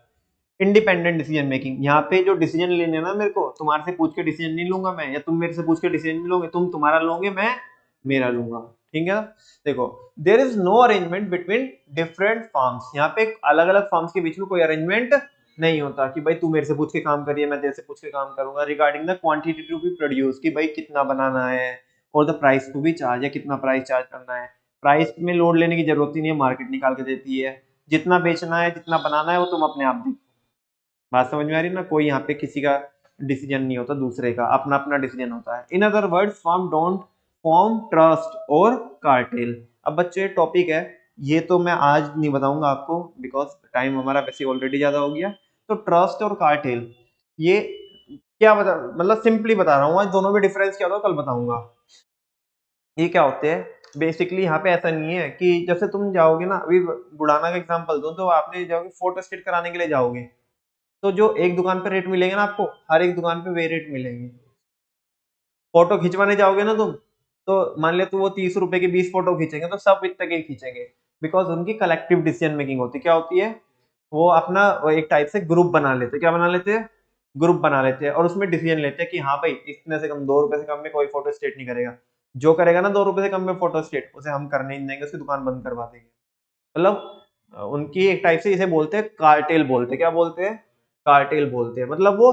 [SPEAKER 1] इंडिपेंडेंट डिसीजन मेकिंग, यहाँ पे जो डिसीजन लेने ना, मेरे को तुम्हारे से पूछ के डिसीजन नहीं लूंगा मैं, या तुम मेरे से पूछ के डिसीजन नहीं लोगे, तुम तुम्हारा लोगे, मैं मेरा लूंगा। ठीक है, देखो, there is no arrangement between different firms, यहाँ पे अलग अलग फार्म्स के बीच में कोई अरेंजमेंट नहीं होता कि भाई तू मेरे से पूछ के काम करिए, मैं तेरे से पूछ के काम करूंगा। Regarding the quantity to be produce, कि भाई कितना बनाना है, और the price to be charge, है कितना प्राइस चार्ज करना है। प्राइस में लोड लेने की जरूरत ही नहीं है, मार्केट निकाल के देती है। जितना बेचना है, जितना बनाना है, वो तुम अपने आप देखो। बात समझ में आ रही है ना, कोई यहाँ पे किसी का डिसीजन नहीं होता, दूसरे का अपना अपना डिसीजन होता है। In other words, firm don't form trust और कार्टेल। अब बच्चे टॉपिक है, ये तो मैं आज नहीं बताऊंगा आपको, बिकॉज टाइम हमारा वैसे ऑलरेडी ज्यादा हो गया। तो ट्रस्ट और कार्टेल, ये क्या बता, मतलब सिंपली बता रहा हूँ, आज दोनों में डिफरेंस क्या होता है कल बताऊंगा। ये क्या होते हैं बेसिकली, यहाँ पे ऐसा नहीं है कि जैसे तुम जाओगे ना, अभी बुढ़ाना का एग्जांपल दूं, तो आपने जाओगे फोटो स्टेट कराने के लिए जाओगे, तो जो एक दुकान पे रेट मिलेंगे ना आपको, हर एक दुकान पे वे रेट मिलेंगे। फोटो खिंचवाने जाओगे ना तुम, तो मान ले तो वो 30 रुपए की 20 फोटो खींचेंगे, तो सब इतने के खींचेंगे, बिकॉज उनकी कलेक्टिव डिसीजन मेकिंग होती है। क्या होती है, वो अपना वो एक टाइप से ग्रुप बना लेते हैं। क्या बना लेते हैं, ग्रुप बना लेते हैं, और उसमें डिसीजन लेते हैं कि हाँ भाई, इतने से कम, 2 रुपए से कम में कोई फोटो स्टेट नहीं करेगा। जो करेगा ना 2 रुपए से कम में फोटो स्टेट, उसे हम करने ही नहीं देंगे, उसकी दुकान बंद करवा देंगे। मतलब उनकी एक टाइप से इसे बोलते हैं कार्टेल बोलते हैं। क्या बोलते हैं, कार्टेल बोलते हैं। मतलब वो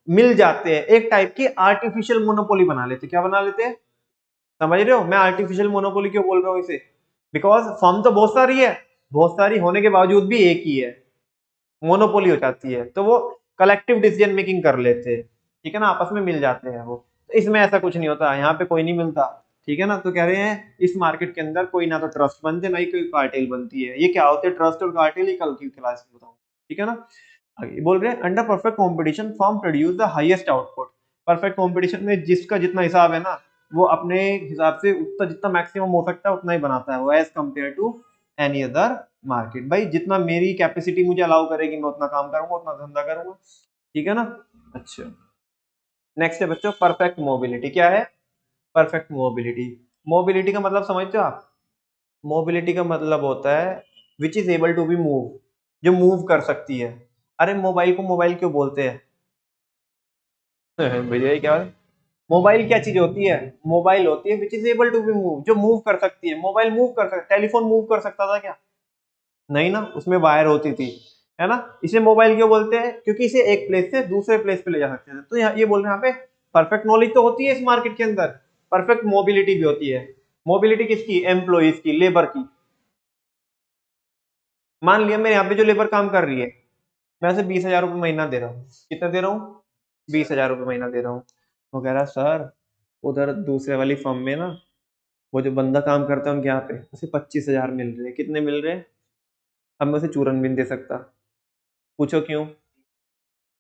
[SPEAKER 1] मिल जाते हैं, एक टाइप की आर्टिफिशियल मोनोपोली बना लेते हैं। क्या बना लेते हैं, समझ रहे हो मैं आर्टिफिशियल मोनोपोली क्यों बोल रहा हूँ इसे, बिकॉज फर्म तो बहुत सारी है, बहुत सारी होने के बावजूद भी एक ही है, मोनोपोली हो जाती है, तो वो कलेक्टिव डिसीजन मेकिंग कर लेते हैं। ठीक है ना, आपस में मिल जाते हैं वो। तो इसमें ऐसा कुछ नहीं होता, यहाँ पे कोई नहीं मिलता। ठीक है ना, तो कह रहे हैं इस मार्केट के अंदर कोई ना तो ट्रस्ट बनते, ना ही कोई कार्टेल बनती है। ये क्या होते हैं ट्रस्ट और कार्टेल, ये कल की क्लास में बताऊंगा। ठीक है ना, आगे बोल रहे हैं under perfect competition firm produce the highest output. Perfect competition में जिसका जितना हिसाब है ना, वो अपने हिसाब से उतना जितना मैक्सिमम हो सकता है उतना ही बनाता है वो, as compare to any other market. भाई जितना मेरी कैपेसिटी मुझे अलाउ करेगी, मैं उतना काम करूंगा, उतना धंधा करूंगा। ठीक है ना, अच्छा, नेक्स्ट है बच्चों परफेक्ट मोबिलिटी। क्या है परफेक्ट मोबिलिटी, मोबिलिटी का मतलब समझते हो आप, मोबिलिटी का मतलब होता है which is able to be move, जो मूव कर सकती है। अरे मोबाइल को मोबाइल क्यों बोलते हैं भैया, ये क्या है? मोबाइल क्या चीज होती है, मोबाइल होती है which is able to be move, जो मूव कर सकती है। मोबाइल मूव कर सकता, टेलीफोन मूव कर सकता था क्या, नहीं ना, उसमें वायर होती थी, है ना। इसे मोबाइल क्यों बोलते हैं, क्योंकि इसे एक प्लेस से दूसरे प्लेस पे ले जा सकते हैं। तो यहाँ ये बोल रहे हैं यहाँ पे परफेक्ट नॉलेज तो होती है इस मार्केट के अंदर, परफेक्ट मोबिलिटी भी होती है। मोबिलिटी किसकी, एम्प्लॉइज की, लेबर की। मान लिया मेरे यहाँ पे जो लेबर काम कर रही है, मैं उसे 20,000 रुपये महीना दे रहा हूँ। कितना दे रहा हूँ, 20,000 रुपये महीना दे रहा हूँ। वो कह रहा सर, उधर दूसरे वाली फर्म में ना, वो जो बंदा काम करता है उनके यहाँ पे, उसे 25,000 मिल रहे हैं। कितने मिल रहे हैं, अब मैं उसे चूरन भी नहीं दे सकता। पूछो क्यों।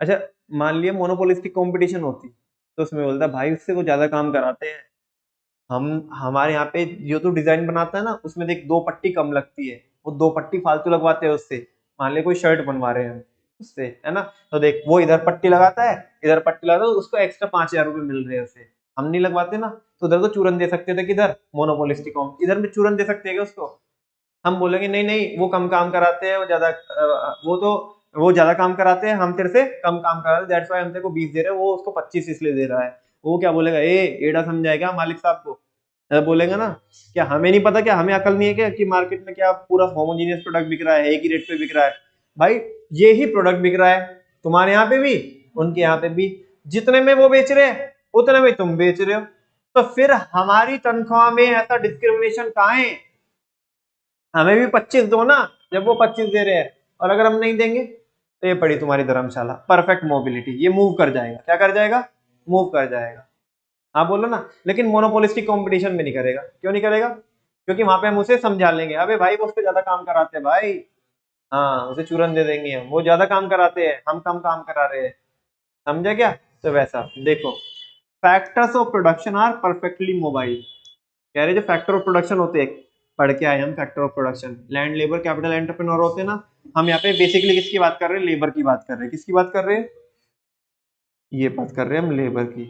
[SPEAKER 1] अच्छा, मान लिया मोनोपोलिस्टिक कंपटीशन होती, तो उसमें बोलता भाई उससे वो ज्यादा काम कराते हैं, हम हमारे यहाँ पे जो तू डिजाइन बनाता है ना, उसमें देख 2 पट्टी कम लगती है, वो 2 पट्टी फालतू लगवाते हैं उससे। मान लिया कोई शर्ट बनवा रहे हैं उससे, है ना, तो देख वो इधर पट्टी लगाता है, इधर पट्टी लगाता है, तो उसको एक्स्ट्रा 5,000 रुपये मिल रहे हैं उसे। हम नहीं लगवाते ना, तो उधर तो चूरन दे सकते थे, किधर मोनोपोलिस्टिक, इधर में चूरन दे सकते हैं क्या उसको। हम बोलेंगे नहीं नहीं, वो कम काम कराते हैं, वो ज्यादा वो ज्यादा काम कराते हैं, हम तेरे से कम काम कराते हैं, दैट्स व्हाई हम तेरे को 20 दे रहे हैं, वो उसको 25 इसलिए दे रहा है। वो क्या बोलेगा, ए एड़ा समझाएगा मालिक साहब को, ऐसा बोलेगा ना। क्या हमें नहीं पता, क्या हमें अकल नहीं है क्या कि मार्केट में क्या पूरा होमोजीनियस प्रोडक्ट बिक रहा है, एक ही रेट पे बिक रहा है। भाई ये ही प्रोडक्ट बिक रहा है, तुम्हारे यहाँ पे भी, उनके यहाँ पे भी। जितने में वो बेच रहे हैं उतने में तुम बेच रहे हो, तो फिर हमारी तनख्वाह में ऐसा डिस्क्रिमिनेशन कहाँ है। हमें भी 25 दो ना, जब वो 25 दे रहे हैं, और अगर हम नहीं देंगे तो ये पड़ी तुम्हारी धर्मशाला। परफेक्ट मोबिलिटी, ये मूव कर जाएगा, क्या कर जाएगा, मूव कर जाएगा। हाँ बोलो ना, लेकिन मोनोपोलिस्टिक कंपटीशन में नहीं करेगा। क्यों नहीं करेगा, क्योंकि वहां पे हम उसे समझा लेंगे, अबे भाई वो उससे ज्यादा काम कराते हैं भाई, हाँ उसे चूरन दे देंगे हम, वो ज्यादा काम कराते हैं, हम कम काम करा रहे हैं। समझा क्या, तो वैसा देखो, factors of production are perfectly mobile. कह रहे जो फैक्टर ऑफ प्रोडक्शन होते हैं, पढ़ के आए हम, factor of production, land, labour, capital, entrepreneur होते हैं ना, हम यहाँ पे बेसिकली किसकी बात कर रहे हैं, लेबर की बात कर रहे हैं। किसकी बात कर रहे हैं, ये बात कर रहे हैं हम लेबर की।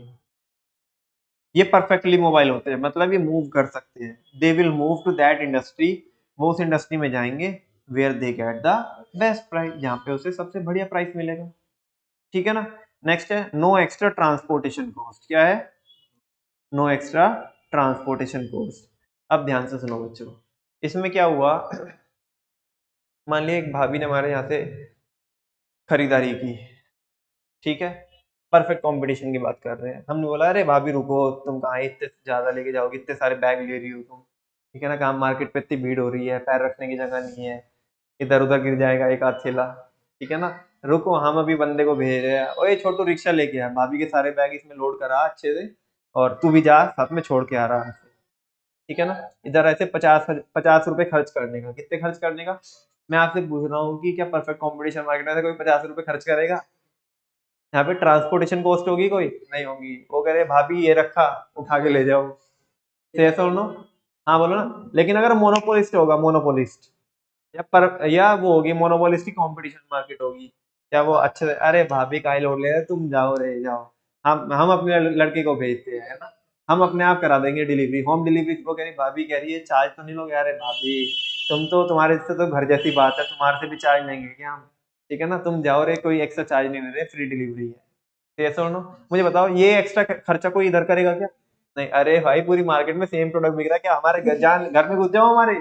[SPEAKER 1] ये परफेक्टली मोबाइल होते हैं, मतलब ये मूव कर सकते हैं। They will move to that industry, वो उस इंडस्ट्री में जाएंगे where they get the best price, जहाँ पे उसे सबसे बढ़िया प्राइस मिलेगा। ठीक है ना। नेक्स्ट है नो एक्स्ट्रा ट्रांसपोर्टेशन कॉस्ट। क्या है, नो एक्स्ट्रा ट्रांसपोर्टेशन कॉस्ट। अब ध्यान से सुनो बच्चों, इसमें क्या हुआ, मान लिया एक भाभी ने हमारे यहाँ से खरीदारी की, ठीक है, परफेक्ट कंपटीशन की बात कर रहे हैं। हमने बोला अरे भाभी रुको, तुम कहाँ इतने ज्यादा लेके जाओगे, इतने सारे बैग ले रही हो तुम, ठीक है ना, कहाँ मार्केट पे इतनी भीड़ हो रही है, पैर रखने की जगह नहीं है, इधर उधर गिर जाएगा एक आध थैला, ठीक है ना, रुको हम अभी बंदे को भेज रहे हैं, ओए छोटू रिक्शा लेके आ, भाभी के सारे बैग इसमें लोड करा अच्छे से, और तू भी जा साथ में छोड़ के आ रहा है, ठीक है ना। इधर ऐसे 50 रुपए खर्च करने का, कितने खर्च करने का, मैं आपसे पूछ रहा हूँ कि क्या परफेक्ट कंपटीशन मार्केट में से कोई 50 रुपए खर्च करेगा। यहाँ पे ट्रांसपोर्टेशन कॉस्ट होगी, कोई नहीं होगी। वो कह रहे भाभी ये रखा, उठा के ले जाओ, ऐसा नो। हाँ बोलो ना। लेकिन अगर मोनोपोलिस्ट होगा, मोनोपोलिस्ट या वो होगी मोनोपोलिस्ट की कंपटीशन मार्केट होगी, या वो अच्छे से, अरे भाभी का लोड ले रहे तुम जाओ रे जाओ, हम अपने लड़के को भेजते हैं, है ना, हम अपने आप करा देंगे डिलीवरी, होम डिलीवरी। वो कह रही भाभी कह रही है चार्ज तो नहीं लोगे, अरे भाभी तुम तो, तुम्हारे से तो घर जैसी बात है, तुम्हारे से भी चार्ज लेंगे क्या हम, ठीक है ना, तुम जाओ रे, कोई एक्स्ट्रा चार्ज नहीं ले रहे, फ्री डिलीवरी है। यस और नो। मुझे बताओ ये एक्स्ट्रा खर्चा कोई इधर करेगा क्या, नहीं। अरे भाई पूरी मार्केट में सेम प्रोडक्ट बिक रहा है, क्या हमारे घर में घुस जाओ हमारे,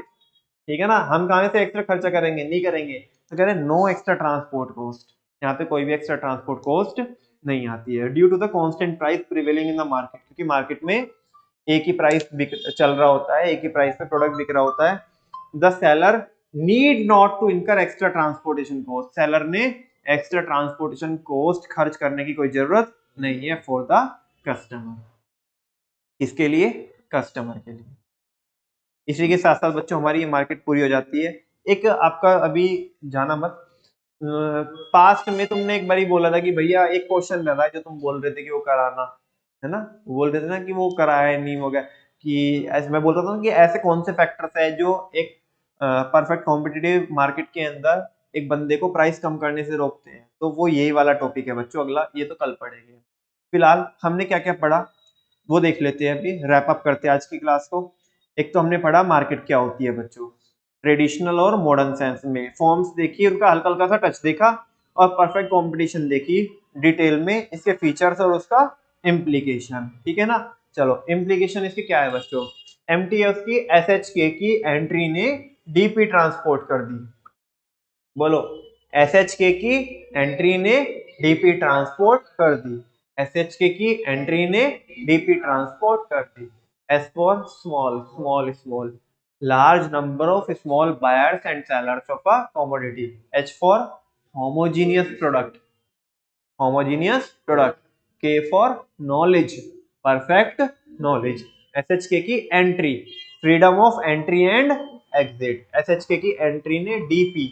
[SPEAKER 1] ठीक है ना, हम कहाँ से एक्स्ट्रा खर्चा करेंगे, नहीं करेंगे। तो कह रहे नो एक्स्ट्रा ट्रांसपोर्ट कॉस्ट, यहाँ पे कोई भी एक्स्ट्रा ट्रांसपोर्ट कॉस्ट नहीं आती है, due to the constant price prevailing in the market, क्योंकि मार्केट में एक ही प्राइस चल रहा होता है, एक ही प्राइस पे प्रोडक्ट बिक रहा होता है। The seller need not to incur extra transportation cost, seller ने एक्स्ट्रा ट्रांसपोर्टेशन कॉस्ट खर्च करने की कोई जरूरत नहीं है फॉर द कस्टमर। किसके लिए, कस्टमर के लिए। इसी के साथ साथ बच्चों हमारी ये मार्केट पूरी हो जाती है। एक आपका अभी जाना मत, पास्ट में तुमने एक बार ही बोला था कि भैया एक क्वेश्चन लगा है जो तुम बोल रहे थे कि वो कराना, है ना, बोल रहे थे ना कि वो कराया नहीं हो गया, कि ऐसे मैं बोलता था कि ऐसे कौन से फैक्टर्स है जो एक परफेक्ट कॉम्पिटिटिव मार्केट के अंदर एक बंदे को प्राइस कम करने से रोकते हैं। तो वो यही वाला टॉपिक है बच्चों, अगला ये तो कल पढ़ेंगे। फिलहाल हमने क्या क्या पढ़ा वो देख लेते हैं, अभी रैप अप करते हैं आज की क्लास को। एक तो हमने पढ़ा मार्केट क्या होती है बच्चों, ट्रेडिशनल और मॉडर्न सेंस में, फॉर्म्स देखी, उनका हल्का हल्का सा टच देखा, और परफेक्ट कंपटीशन देखी डिटेल में, इसके फीचर्स और उसका इम्प्लीकेशन, ठीक है ना। चलो इम्प्लीकेशन इसकी क्या है बच्चों, एमटीएफ की एसएचके की एंट्री ने डीपी ट्रांसपोर्ट कर दी, बोलो, एसएचके की एंट्री ने डीपी ट्रांसपोर्ट कर दी, एसएचके की एंट्री ने डीपी ट्रांसपोर्ट कर दी। S for small, small small, large number of small buyers and sellers of a commodity. H for homogeneous product, homogeneous product. K for knowledge, perfect knowledge. SHK की entry, freedom of entry and exit. SHK की entry ने DP,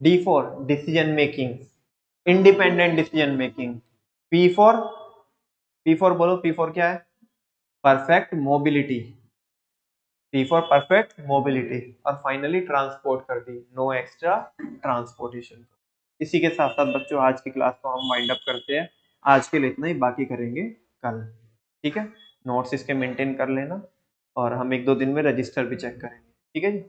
[SPEAKER 1] D for decision making, independent decision making. P for, P for बोलो, P for क्या है, perfect mobility, P for perfect mobility, और फाइनली ट्रांसपोर्ट कर दी, नो एक्स्ट्रा ट्रांसपोर्टेशन। इसी के साथ साथ बच्चों आज की क्लास को हम वाइंड अप करते हैं। आज के लिए इतना ही, बाकी करेंगे कल, ठीक है। नोट्स इसके मेंटेन कर लेना, और हम एक दो दिन में रजिस्टर भी चेक करेंगे, ठीक है जी।